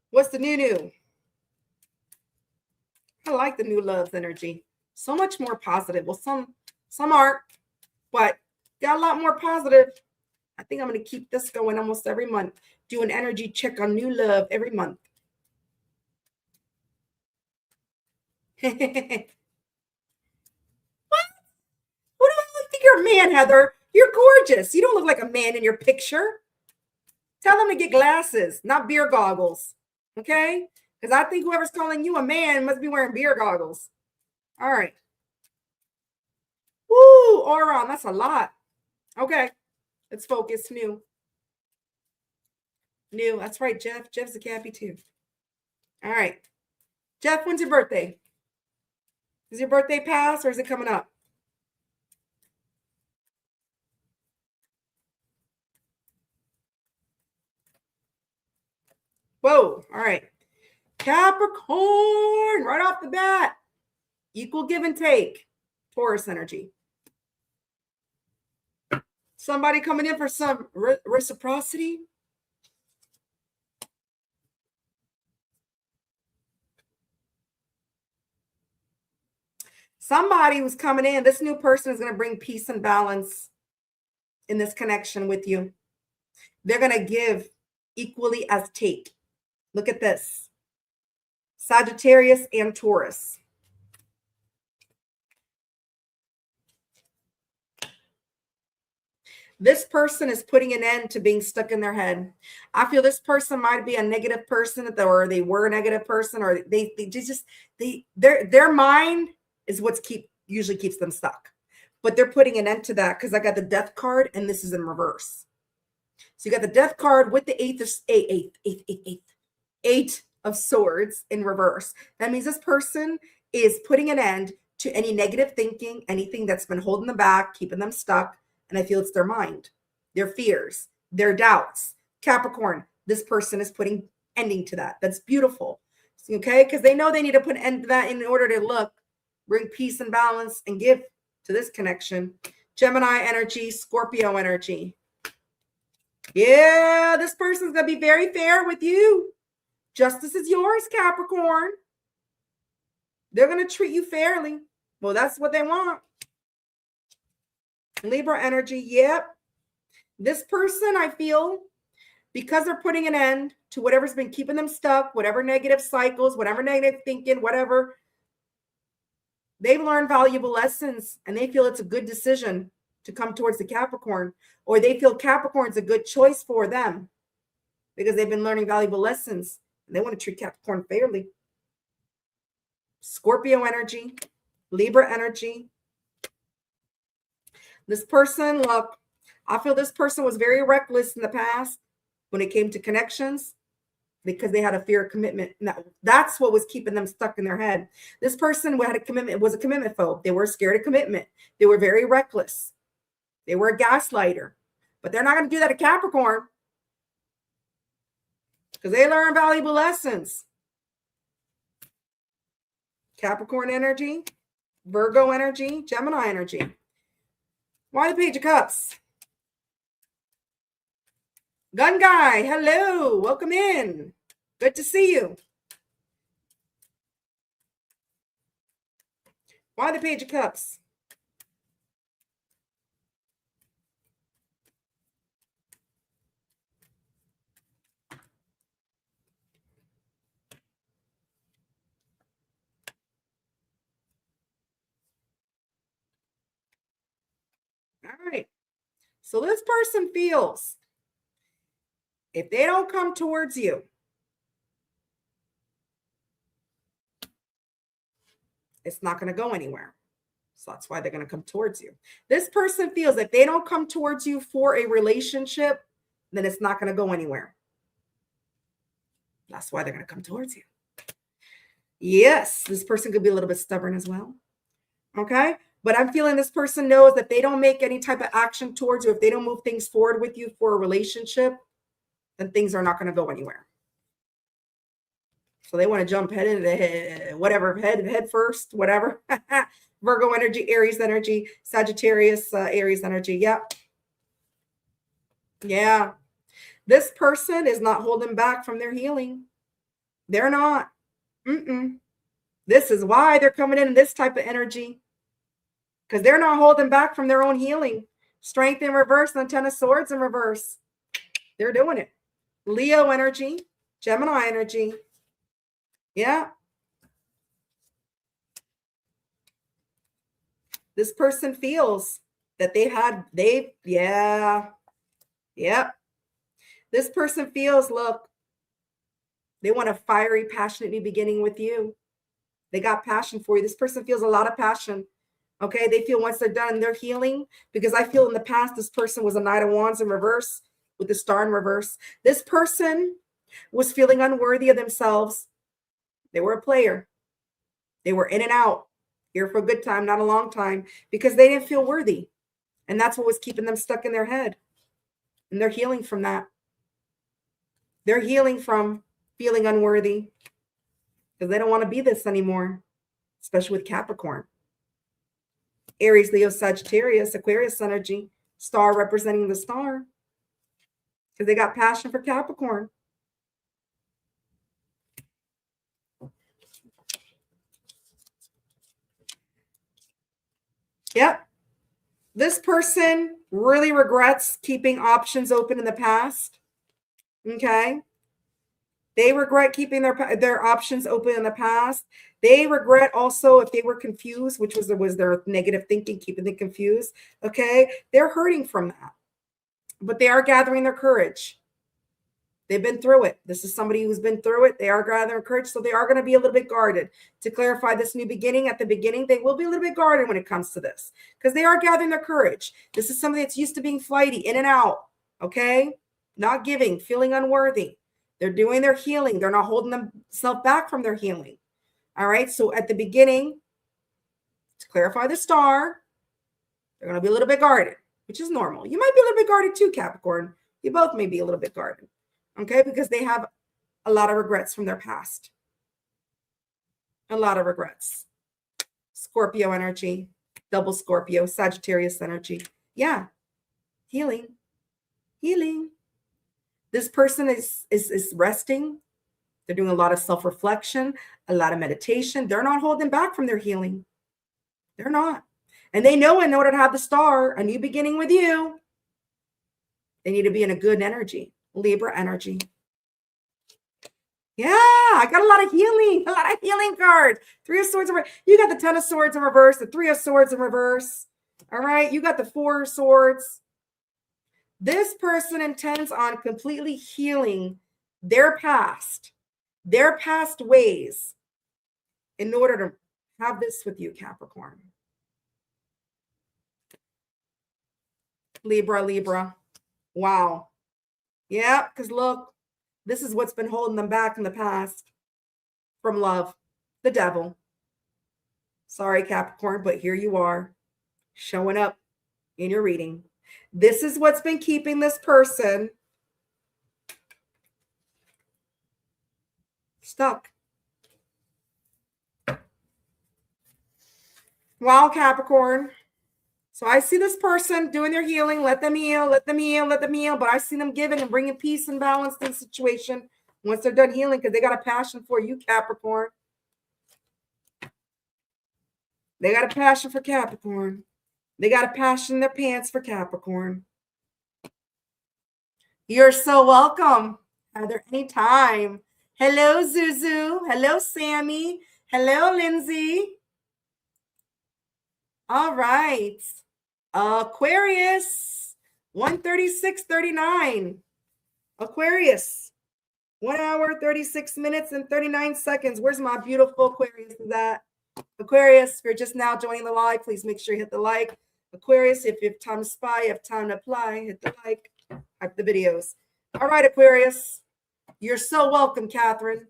Speaker 1: What's the new? I like the new love's energy. So much more positive. Well, some aren't, but got a lot more positive. I think I'm going to keep this going almost every month. Do an energy check on new love every month. What? Who do I look like you're a man, Heather? You're gorgeous. You don't look like a man in your picture. Tell them to get glasses, not beer goggles. Okay? Because I think whoever's calling you a man must be wearing beer goggles. All right. Woo, Auron, that's a lot. Okay. Let's focus. New. That's right, Jeff. Jeff's a Cappy too. All right. Jeff, when's your birthday? Is your birthday past or is it coming up? Whoa. All right. Capricorn, right off the bat. Equal give and take. Taurus energy. Somebody coming in for some reciprocity. Somebody who's coming in, this new person is going to bring peace and balance in this connection with you. They're going to give equally as take. Look at this. Sagittarius and Taurus. This person is putting an end to being stuck in their head. I feel this person might be a negative person, or they were a negative person, or their mind is what's usually keeps them stuck. But they're putting an end to that because I got the Death card and this is in reverse. So you got the Death card with the Eight of Swords in reverse. That means this person is putting an end to any negative thinking, anything that's been holding them back, keeping them stuck. And I feel it's their mind, their fears, their doubts. Capricorn, this person is putting ending to that. That's beautiful. Okay? Because they know they need to put an end to that in order to bring peace and balance and give to this connection. Gemini energy, Scorpio energy. Yeah, this person's going to be very fair with you. Justice is yours, Capricorn. They're going to treat you fairly. Well, that's what they want. Libra energy. Yep. This person, I feel, because they're putting an end to whatever's been keeping them stuck, whatever negative cycles, whatever negative thinking, whatever, they've learned valuable lessons and they feel it's a good decision to come towards the Capricorn, or they feel Capricorn's a good choice for them because they've been learning valuable lessons and they want to treat Capricorn fairly. Scorpio energy, Libra energy. This person, look, I feel this person was very reckless in the past when it came to connections because they had a fear of commitment. That's what was keeping them stuck in their head. This person had a commitment, was a commitment phobe. They were scared of commitment. They were very reckless. They were a gaslighter, but they're not going to do that to Capricorn because they learn valuable lessons. Capricorn energy, Virgo energy, Gemini energy. Why the Page of Cups? Gun Guy, hello, welcome in. Good to see you. Why the Page of Cups? All right. So this person feels if they don't come towards you, it's not going to go anywhere. So that's why they're going to come towards you. This person feels if they don't come towards you for a relationship, then it's not going to go anywhere. That's why they're going to come towards you. Yes, this person could be a little bit stubborn as well. Okay. But I'm feeling this person knows that they don't make any type of action towards you. If they don't move things forward with you for a relationship, then things are not going to go anywhere. So they want to jump head into whatever, head first, whatever. Virgo energy, Aries energy, Sagittarius, Aries energy. Yep. Yeah. This person is not holding back from their healing. They're not. This is why they're coming in this type of energy. Because they're not holding back from their own healing. Strength in reverse and 10 of Swords in reverse. They're doing it. Leo energy, Gemini energy. Yeah. This person feels that Yep. This person feels, look, they want a fiery, passionate new beginning with you. They got passion for you. This person feels a lot of passion. Okay, they feel once they're done, they're healing, because I feel in the past, this person was a Knight of Wands in reverse with the Star in reverse. This person was feeling unworthy of themselves. They were a player. They were in and out, here for a good time, not a long time, because they didn't feel worthy. And that's what was keeping them stuck in their head. And they're healing from that. They're healing from feeling unworthy because they don't want to be this anymore, especially with Capricorn. Aries, Leo, Sagittarius, Aquarius energy, Star representing the star, because they got passion for Capricorn. Yep. This person really regrets keeping options open in the past. Okay. They regret keeping their options open in the past. They regret also if they were confused, which was their negative thinking, keeping them confused. Okay. They're hurting from that, but they are gathering their courage. They've been through it. This is somebody who's been through it. They are gathering courage. So they are going to be a little bit guarded. To clarify this new beginning, at the beginning, they will be a little bit guarded when it comes to this because they are gathering their courage. This is somebody that's used to being flighty, in and out. Okay. Not giving, feeling unworthy. They're doing their healing. They're not holding themselves back from their healing. All right. So at the beginning, to clarify the star, they're going to be a little bit guarded, which is normal. You might be a little bit guarded too, Capricorn. You both may be a little bit guarded. Okay, because they have a lot of regrets from their past. A lot of regrets. Scorpio energy, double Scorpio, Sagittarius energy. Yeah, healing, healing. This person is resting. They're doing a lot of self-reflection, a lot of meditation. They're not holding back from their healing. They're not. And they know in order to have the star, a new beginning with you, they need to be in a good energy, Libra energy. Yeah, I got a lot of healing cards. 3 of Swords in reverse. You got the 10 of Swords in reverse, the 3 of Swords in reverse. All right, you got the 4 of Swords. This person intends on completely healing their past ways in order to have this with you, Capricorn. Libra. Wow. Yeah, because look, this is what's been holding them back in the past from love, the devil. Sorry, Capricorn, but here you are showing up in your reading. This is what's been keeping this person stuck. Wow, Capricorn. So I see this person doing their healing. Let them heal. But I see them giving and bringing peace and balance to the situation once they're done healing, because they got a passion for you, Capricorn. They got a passion for Capricorn. They got a passion in their pants for Capricorn. You're so welcome. Heather, anytime. Hello, Zuzu. Hello, Sammy. Hello, Lindsay. All right. Aquarius, 1:36:39. Aquarius, 1 hour, 36 minutes, and 39 seconds. Where's my beautiful Aquarius is at? Aquarius, if you're just now joining the live, please make sure you hit the like. Aquarius, if you have time to spy, you have time to apply, hit the like, like the videos. All right, Aquarius, you're so welcome, Catherine.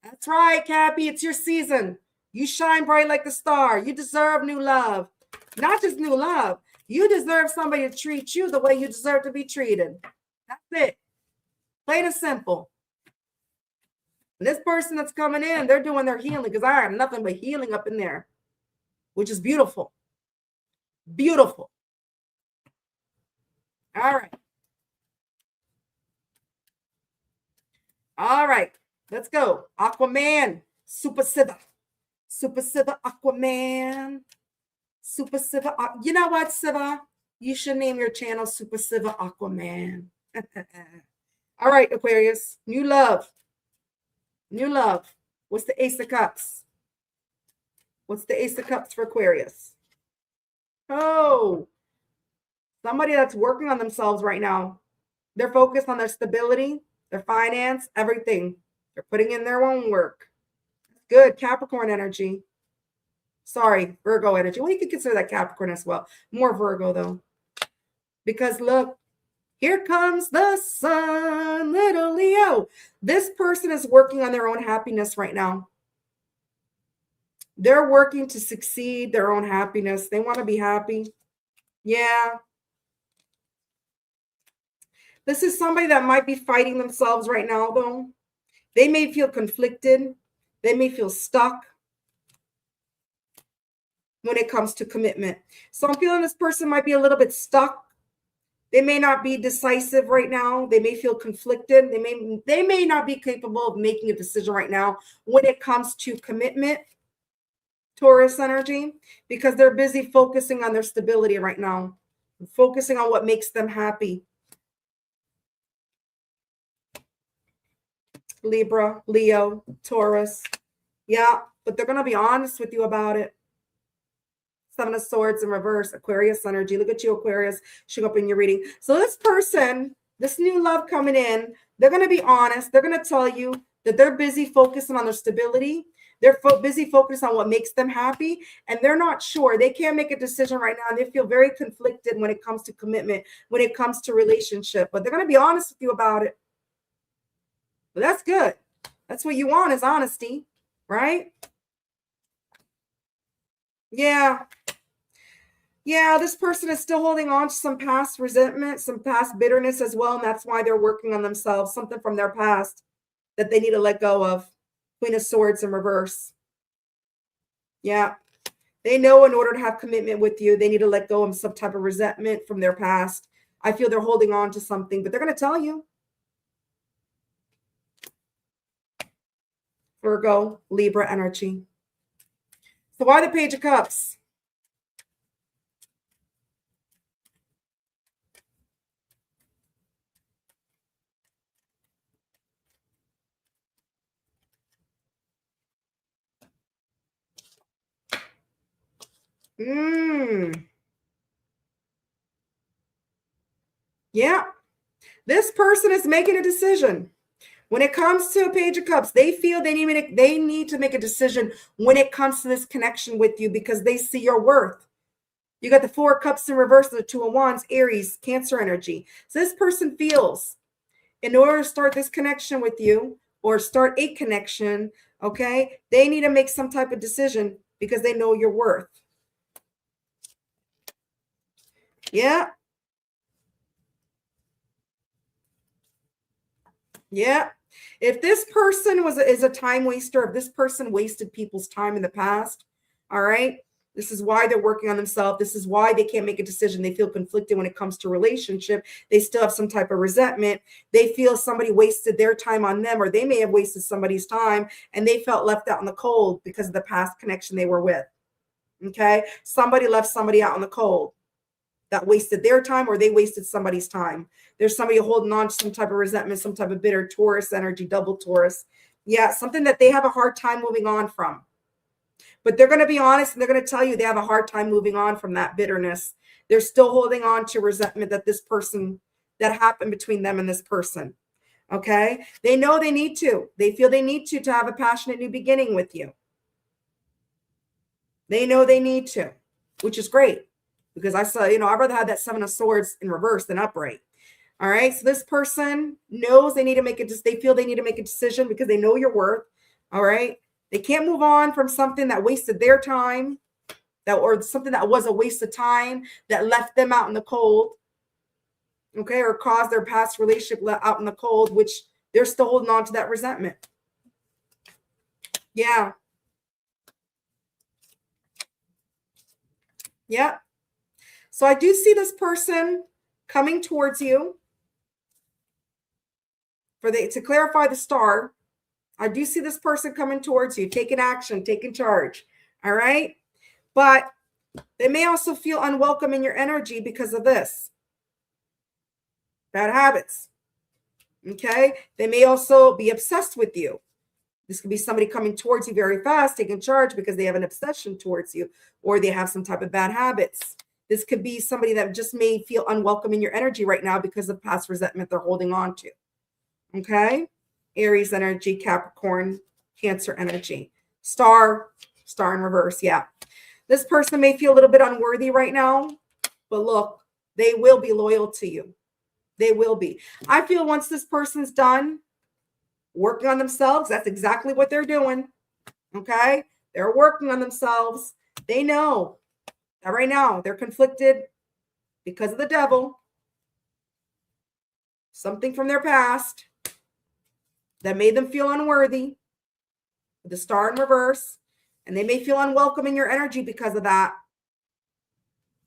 Speaker 1: That's right, Cappy, it's your season. You shine bright like the star. You deserve new love. Not just new love. You deserve somebody to treat you the way you deserve to be treated. That's it. Plain and simple. And this person that's coming in, they're doing their healing, because I have nothing but healing up in there, which is beautiful. Beautiful. All right. All right. Let's go. Aquaman. Super Siva. Aquaman. Super Siva. You know what, Siva? You should name your channel Super Siva Aquaman. All right, Aquarius. New love. What's the Ace of Cups? What's the Ace of Cups for Aquarius? Oh, somebody that's working on themselves right now. They're focused on their stability, their finance, everything. They're putting in their own work. Good. Capricorn energy. Sorry, Virgo energy. Well, you could consider that Capricorn as well. More Virgo, though. Because look, here comes the sun, little Leo. This person is working on their own happiness right now. They're working to succeed their own happiness. They want to be happy. Yeah. This is somebody that might be fighting themselves right now, though. They may feel conflicted. They may feel stuck when it comes to commitment. So I'm feeling this person might be a little bit stuck. They may not be decisive right now. They may feel conflicted. They may not be capable of making a decision right now when it comes to commitment, Taurus energy, because they're busy focusing on their stability right now, focusing on what makes them happy. Libra, Leo, Taurus. Yeah, but they're going to be honest with you about it. 7 of Swords in reverse, Aquarius energy. Look at you, Aquarius, showing up in your reading. So this person, this new love coming in, they're going to be honest. They're going to tell you that they're busy focusing on their stability. They're busy focused on what makes them happy, and they're not sure. They can't make a decision right now, and they feel very conflicted when it comes to commitment, when it comes to relationship. But they're going to be honest with you about it. But that's good. That's what you want, is honesty, right? Yeah. Yeah, this person is still holding on to some past resentment, some past bitterness as well, and that's why they're working on themselves, something from their past that they need to let go of. Queen of Swords in reverse. Yeah. They know in order to have commitment with you, they need to let go of some type of resentment from their past. I feel they're holding on to something, but they're going to tell you. Virgo, Libra energy. So why the Page of Cups? Yeah. This person is making a decision. When it comes to a Page of Cups, they feel they need to make a decision when it comes to this connection with you because they see your worth. You got the Four of Cups in reverse, the Two of Wands, Aries, Cancer energy. So this person feels in order to start this connection with you or start a connection, okay, they need to make some type of decision because they know your worth. Yeah. Yeah. If this person is a time waster, if this person wasted people's time in the past, all right, this is why they're working on themselves. This is why they can't make a decision. They feel conflicted when it comes to relationship. They still have some type of resentment. They feel somebody wasted their time on them, or they may have wasted somebody's time and they felt left out in the cold because of the past connection they were with. Okay. Somebody left somebody out in the cold that wasted their time, or they wasted somebody's time. There's somebody holding on to some type of resentment, some type of bitter Taurus energy, double Taurus. Yeah, something that they have a hard time moving on from. But they're going to be honest and they're going to tell you they have a hard time moving on from that bitterness. They're still holding on to resentment that that happened between them and this person. Okay? They know they need to. They feel they need to have a passionate new beginning with you. They know they need to, which is great. Because I saw, I'd rather have that Seven of Swords in reverse than upright. All right. So this person knows they need to they feel they need to make a decision because they know your worth. All right. They can't move on from something that wasted their time, or something that was a waste of time that left them out in the cold. Okay. Or caused their past relationship out in the cold, which they're still holding on to that resentment. Yeah. Yeah. So I do see this person coming towards you. To clarify the star, I do see this person coming towards you, taking action, taking charge. All right. But they may also feel unwelcome in your energy because of this. Bad habits. Okay. They may also be obsessed with you. This could be somebody coming towards you very fast, taking charge because they have an obsession towards you, or they have some type of bad habits. This could be somebody that just may feel unwelcome in your energy right now because of past resentment they're holding on to. Okay. Aries energy, Capricorn, Cancer energy, star in reverse. Yeah. This person may feel a little bit unworthy right now, but look, they will be loyal to you. They will be. I feel once this person's done working on themselves, that's exactly what they're doing. Okay. They're working on themselves. They know that right now they're conflicted because of the devil, something from their past that made them feel unworthy, the star in reverse, and they may feel unwelcome in your energy because of that.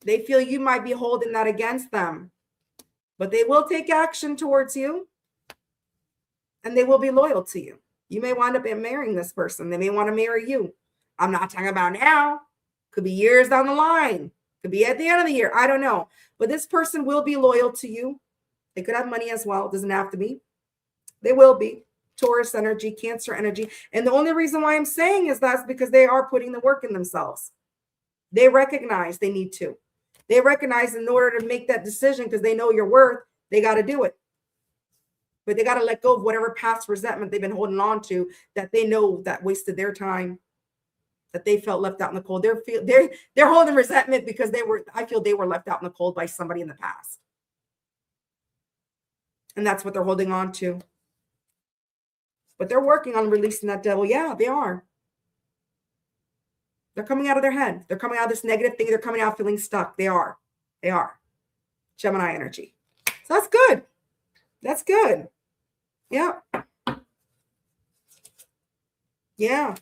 Speaker 1: They feel you might be holding that against them, but they will take action towards you and they will be loyal to you. You may wind up marrying this person. They may want to marry you. I'm not talking about now. Could be years down the line. Could be at the end of the year. I don't know. But this person will be loyal to you. They could have money as well. It doesn't have to be. They will be. Taurus energy, Cancer energy. And the only reason why I'm saying is that's because they are putting the work in themselves. They recognize they need to. They recognize in order to make that decision, because they know your worth, they got to do it. But they got to let go of whatever past resentment they've been holding on to that they know that wasted their time, that they felt left out in the cold. They're holding resentment because I feel they were left out in the cold by somebody in the past. And that's what they're holding on to. But they're working on releasing that devil. Yeah, they are. They're coming out of their head. They're coming out of this negative thing. They're coming out feeling stuck. They are. They are. Gemini energy. So that's good. That's good. Yeah. Yeah.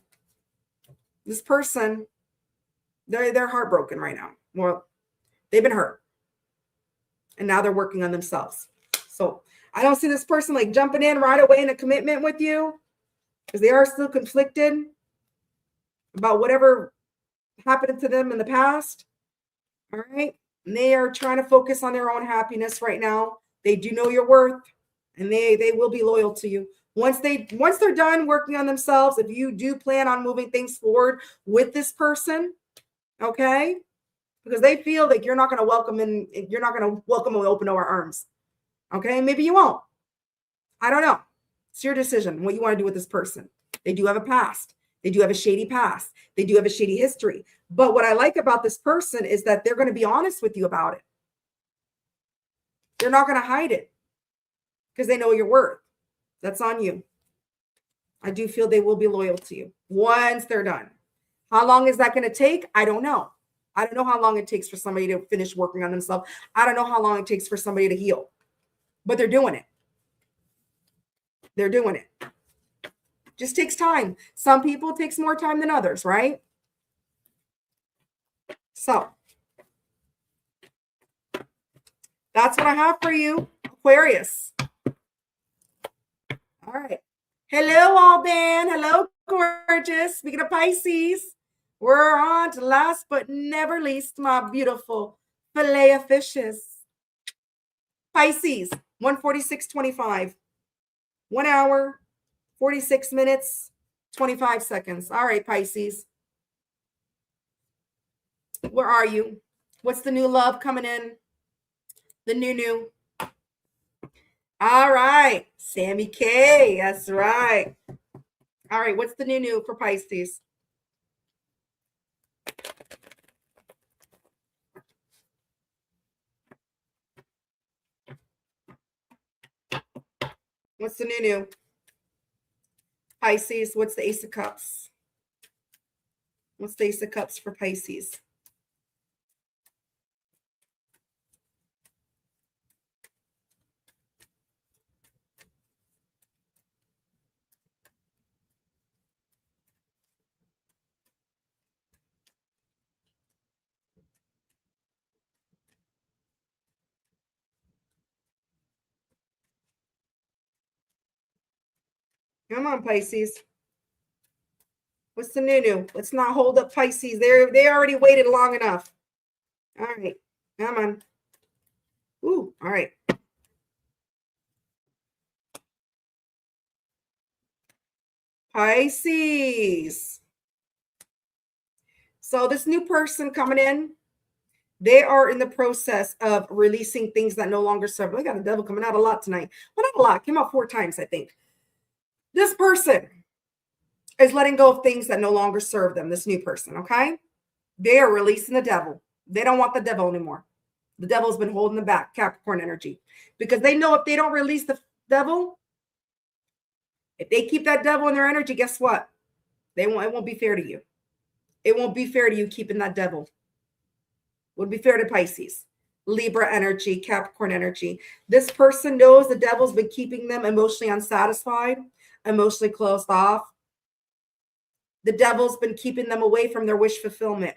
Speaker 1: This person, they're heartbroken right now. Well, they've been hurt. And now they're working on themselves. So I don't see this person like jumping in right away in a commitment with you. because they are still conflicted about whatever happened to them in the past. All right. And they are trying to focus on their own happiness right now. They do know your worth, and they will be loyal to you. Once they're done working on themselves, if you do plan on moving things forward with this person, okay? Because they feel like you're not going to welcome them with open arms. Okay? Maybe you won't. I don't know. It's your decision what you want to do with this person. They do have a past. They do have a shady past. They do have a shady history. But what I like about this person is that they're going to be honest with you about it. They're not going to hide it because they know your worth. That's on you. I do feel they will be loyal to you once they're done. How long is that going to take? I don't know. I don't know how long it takes for somebody to finish working on themselves. I don't know how long it takes for somebody to heal. But they're doing it. They're doing it. Just takes time. Some people it takes more time than others, right? So that's what I have for you, Aquarius. All right. Hello, Alban. Hello, gorgeous. Speaking of Pisces, we're on to last but never least, my beautiful fillet of fishes. Pisces, 1:46:25. 1 hour, 46 minutes, 25 seconds. All right, Pisces. Where are you? What's the new love coming in? The new. All right, Sammy K. That's right. All right, what's the new for Pisces? What's the new? Pisces, what's the Ace of Cups? What's the Ace of Cups for Pisces? Come on, Pisces. What's the new? Let's not hold up Pisces. They already waited long enough. All right. Come on. Ooh, all right. Pisces. So this new person coming in, they are in the process of releasing things that no longer serve. We got the devil coming out a lot tonight. Well, not a lot. Came out 4 times, I think. This person is letting go of things that no longer serve them, this new person, okay? They are releasing the devil. They don't want the devil anymore. The devil's been holding them back, Capricorn energy, because they know if they don't release the devil, if they keep that devil in their energy, guess what? It won't be fair to you. It won't be fair to you keeping that devil. Would be fair to Pisces, Libra energy, Capricorn energy. This person knows the devil's been keeping them emotionally unsatisfied, emotionally closed off. The devil's been keeping them away from their wish fulfillment.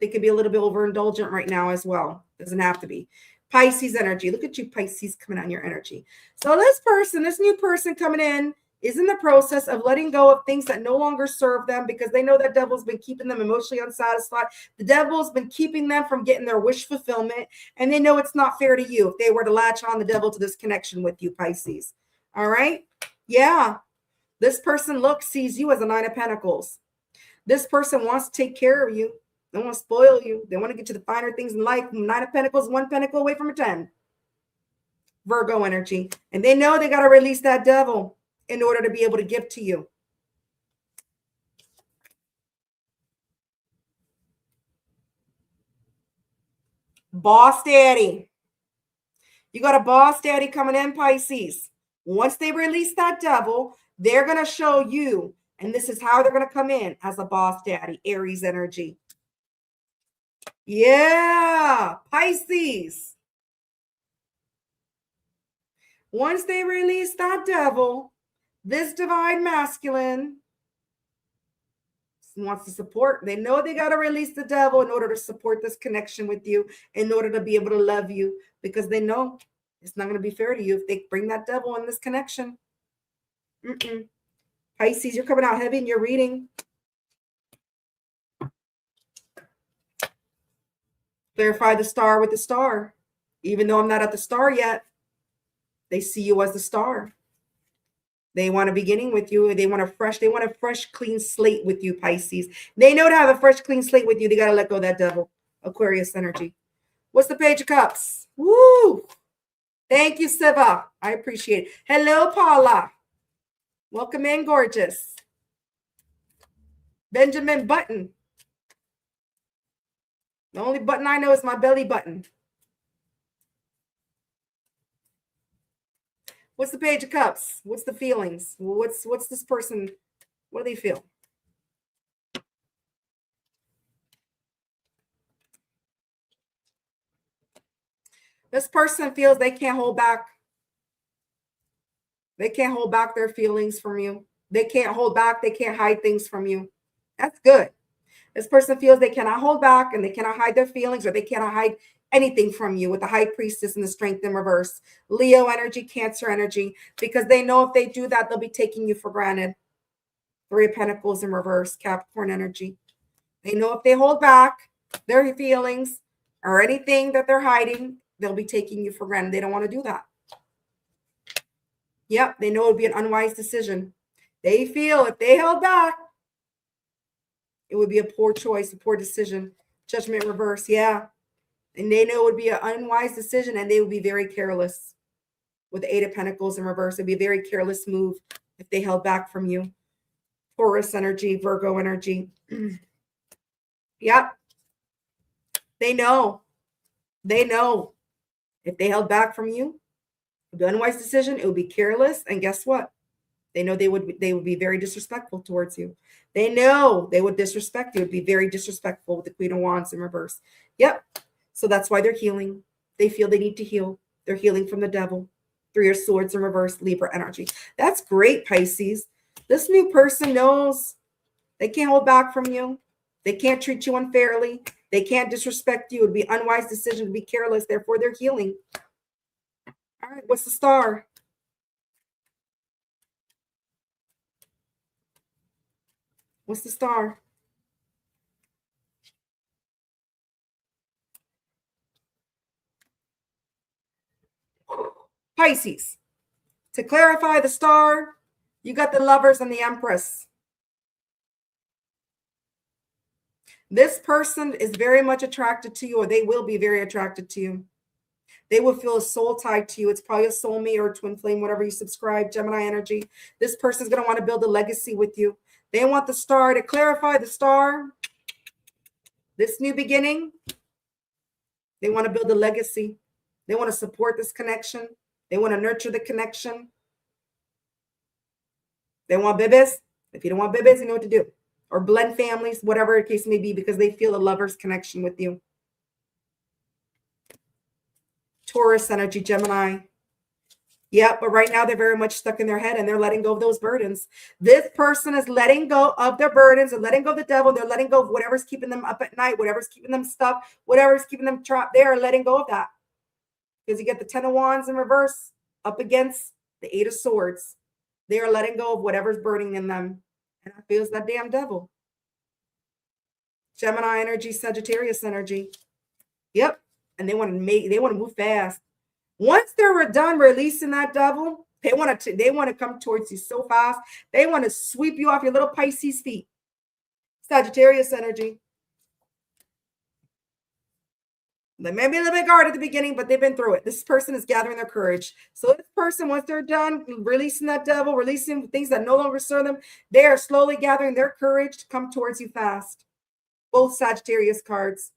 Speaker 1: They can be a little bit overindulgent right now as well. Doesn't have to be. Pisces energy. Look at you, Pisces, coming on your energy. So this person, this new person coming in, is in the process of letting go of things that no longer serve them because they know that devil's been keeping them emotionally unsatisfied. The devil's been keeping them from getting their wish fulfillment, and they know it's not fair to you if they were to latch on the devil to this connection with you, Pisces. All right? Yeah. This person sees you as a 9 of Pentacles. This person wants to take care of you. They want to spoil you. They want to get to the finer things in life. 9 of Pentacles, 1 pentacle away from a 10. Virgo energy. And they know they got to release that devil in order to be able to give to you. Boss daddy. You got a boss daddy coming in, Pisces. Once they release that devil, they're going to show you, and this is how they're going to come in as a boss daddy, Aries energy. Yeah, Pisces. Once they release that devil, this divine masculine wants to support. They know they got to release the devil in order to support this connection with you, in order to be able to love you, because they know it's not going to be fair to you if they bring that devil in this connection. Pisces, you're coming out heavy in your reading. Clarify the star with the star. Even though I'm not at the star yet, they see you as the star. They want a beginning with you. They want a fresh, clean slate with you, Pisces. They know to have a fresh, clean slate with you. They got to let go of that devil, Aquarius energy. What's the Page of Cups? Woo! Thank you, Siva. I appreciate it. Hello, Paula. Welcome in, gorgeous. Benjamin Button. The only button I know is my belly button. What's the Page of Cups? What's the feelings? What's this person? What do they feel? This person feels they can't hold back. They can't hold back their feelings from you. They can't hold back. They can't hide things from you. That's good. This person feels they cannot hold back and they cannot hide their feelings, or they cannot hide anything from you, with the High Priestess and the Strength in reverse. Leo energy, Cancer energy, because they know if they do that, they'll be taking you for granted. Three of Pentacles in reverse, Capricorn energy. They know if they hold back their feelings or anything that they're hiding, they'll be taking you for granted. They don't want to do that. Yep, they know it would be an unwise decision. They feel if they held back, it would be a poor choice, a poor decision. Judgment reverse, yeah. And they know it would be an unwise decision, and they would be very careless. With the Eight of Pentacles in reverse, it'd be a very careless move if they held back from you. Taurus energy, Virgo energy. Yep. They know. They know. If they held back from you, it would be an unwise decision. It would be careless. And guess what? They know they would be very disrespectful towards you. They know they would disrespect you. It would be very disrespectful with the Queen of Wands in reverse. Yep. So that's why they're healing. They feel they need to heal. They're healing from the devil. Three of Swords in reverse, Libra energy. That's great, Pisces. This new person knows they can't hold back from you. They can't treat you unfairly. They can't disrespect you. It would be an unwise decision to be careless. Therefore, they're healing. All right, what's the star? What's the star? Pisces. To clarify the star, you got the Lovers and the Empress. This person is very much attracted to you, or they will be very attracted to you. They will feel a soul tied to you. It's probably a soulmate or a twin flame, whatever you subscribe, Gemini energy. This person's going to want to build a legacy with you. They want the star. To clarify the star, this new beginning, they want to build a legacy. They want to support this connection. They want to nurture the connection. They want bibis. If you don't want bibis, you know what to do. Or blend families, whatever the case may be, because they feel a lover's connection with you. Taurus energy, Gemini. Yeah, but right now they're very much stuck in their head and they're letting go of those burdens. This person is letting go of their burdens and letting go of the devil. They're letting go of whatever's keeping them up at night, whatever's keeping them stuck, whatever's keeping them trapped. They are letting go of that. Because you get the Ten of Wands in reverse up against the Eight of Swords. They are letting go of whatever's burning in them. And that feels that damn devil. Gemini energy, Sagittarius energy. Yep. And they want to move fast. Once they're done releasing that devil, they want to come towards you so fast. They want to sweep you off your little Pisces feet. Sagittarius energy. They may be a little bit guarded at the beginning, but they've been through it. This person is gathering their courage. So this person, once they're done releasing that devil, releasing things that no longer serve them, they are slowly gathering their courage to come towards you fast. Both Sagittarius cards.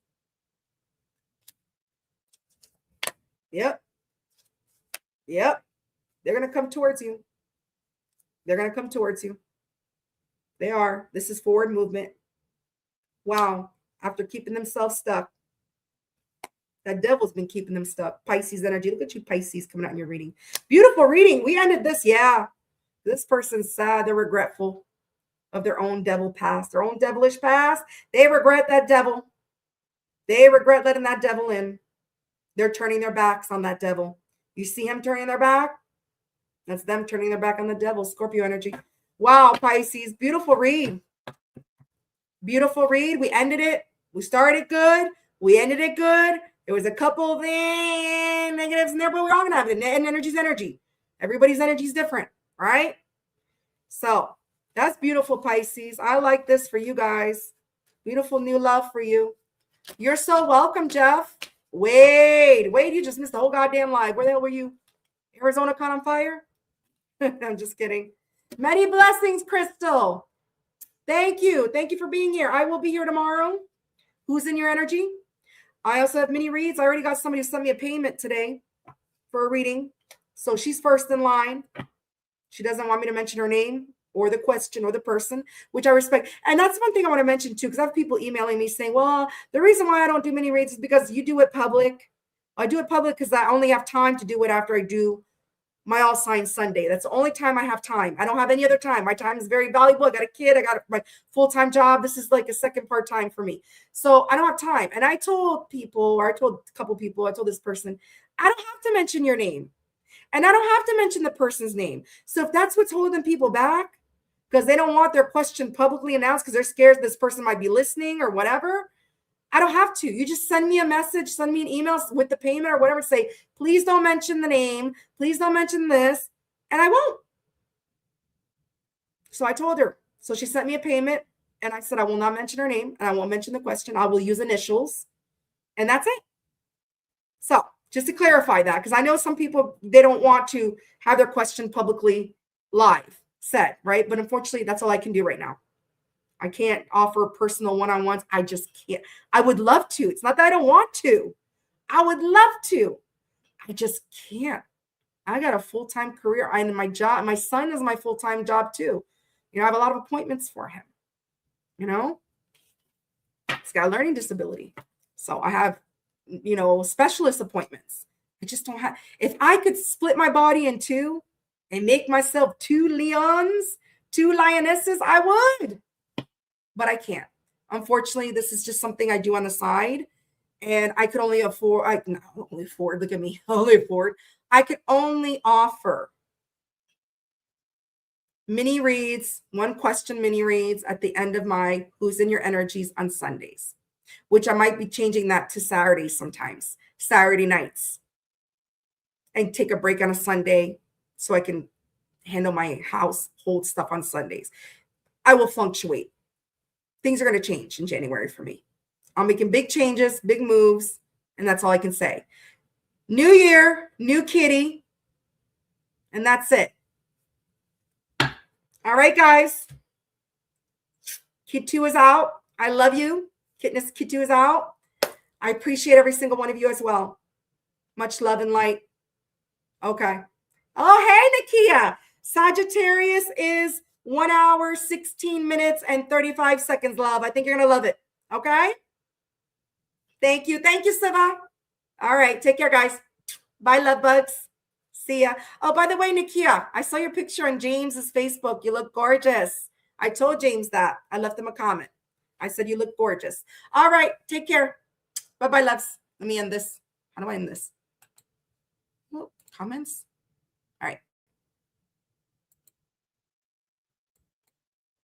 Speaker 1: Yep. Yep. They're going to come towards you. They're going to come towards you. They are. This is forward movement. Wow. After keeping themselves stuck. That devil's been keeping them stuck. Pisces energy. Look at you, Pisces, coming out in your reading. Beautiful reading. We ended this. Yeah. This person's sad. They're regretful of their own devil past, their own devilish past. They regret that devil. They regret letting that devil in. They're turning their backs on that devil. You see him turning their back? That's them turning their back on the devil. Scorpio energy. Wow, Pisces, beautiful read. Beautiful read. We ended it. We started good. We ended it good. There was a couple of negatives in there, but we're all going to have it. And energy's energy. Everybody's energy is different, right? So that's beautiful, Pisces. I like this for you guys. Beautiful new love for you. You're so welcome, Jeff. Wade, you just missed the whole goddamn live. Where the hell were you? Arizona caught on fire? I'm just kidding. Many blessings, Crystal. Thank you. Thank you for being here. I will be here tomorrow. Who's in your energy? I also have mini reads. I already got somebody who sent me a payment today for a reading. So she's first in line. She doesn't want me to mention her name or the question or the person, which I respect. And that's one thing I want to mention too, because I have people emailing me saying, well, the reason why I don't do mini reads is because you do it public. I do it public because I only have time to do it after I do my All Signs Sunday. That's the only time I have time. I don't have any other time. My time is very valuable. I got a kid. I got my full-time job. This is like a second part time for me. So I don't have time. And I told people, or I told a couple people, I told this person, I don't have to mention your name. And I don't have to mention the person's name. So if that's what's holding people back, because they don't want their question publicly announced because they're scared this person might be listening or whatever, I don't have to. You just send me a message, send me an email with the payment or whatever. Say, please don't mention the name. Please don't mention this. And I won't. So I told her. So she sent me a payment. And I said, I will not mention her name. And I won't mention the question. I will use initials. And that's it. So just to clarify that, because I know some people, they don't want to have their question publicly live said, right? But unfortunately, that's all I can do right now. I can't offer personal one-on-ones. I just can't. I would love to. It's not that I don't want to. I would love to. I just can't. I got a full-time career. And my job, my son is my full-time job too. You know, I have a lot of appointments for him. You know, he's got a learning disability. So I have, you know, specialist appointments. I just don't have. If I could split my body in two and make myself two lions, two lionesses, I would. But I can't. Unfortunately, this is just something I do on the side. And I could only afford, look at me, I could only offer mini reads, one question mini reads at the end of my Who's in Your Energies on Sundays, which I might be changing that to Saturdays sometimes, Saturday nights, and take a break on a Sunday so I can handle my household stuff on Sundays. I will fluctuate. Things are going to change in January for me. I'm making big changes, big moves, and that's all I can say. New year, new kitty, and that's it. All right, guys. Kid2 is out. I love you. Kid2 is out. I appreciate every single one of you as well. Much love and light. Okay. Oh, hey, Nakia. Sagittarius is 1 hour, 16 minutes, and 35 seconds, love. I think you're going to love it. Okay? Thank you. Thank you, Siva. All right. Take care, guys. Bye, love bugs. See ya. Oh, by the way, Nakia, I saw your picture on James's Facebook. You look gorgeous. I told James that. I left him a comment. I said, you look gorgeous. All right. Take care. Bye-bye, loves. Let me end this. How do I end this? Oh, comments? All right.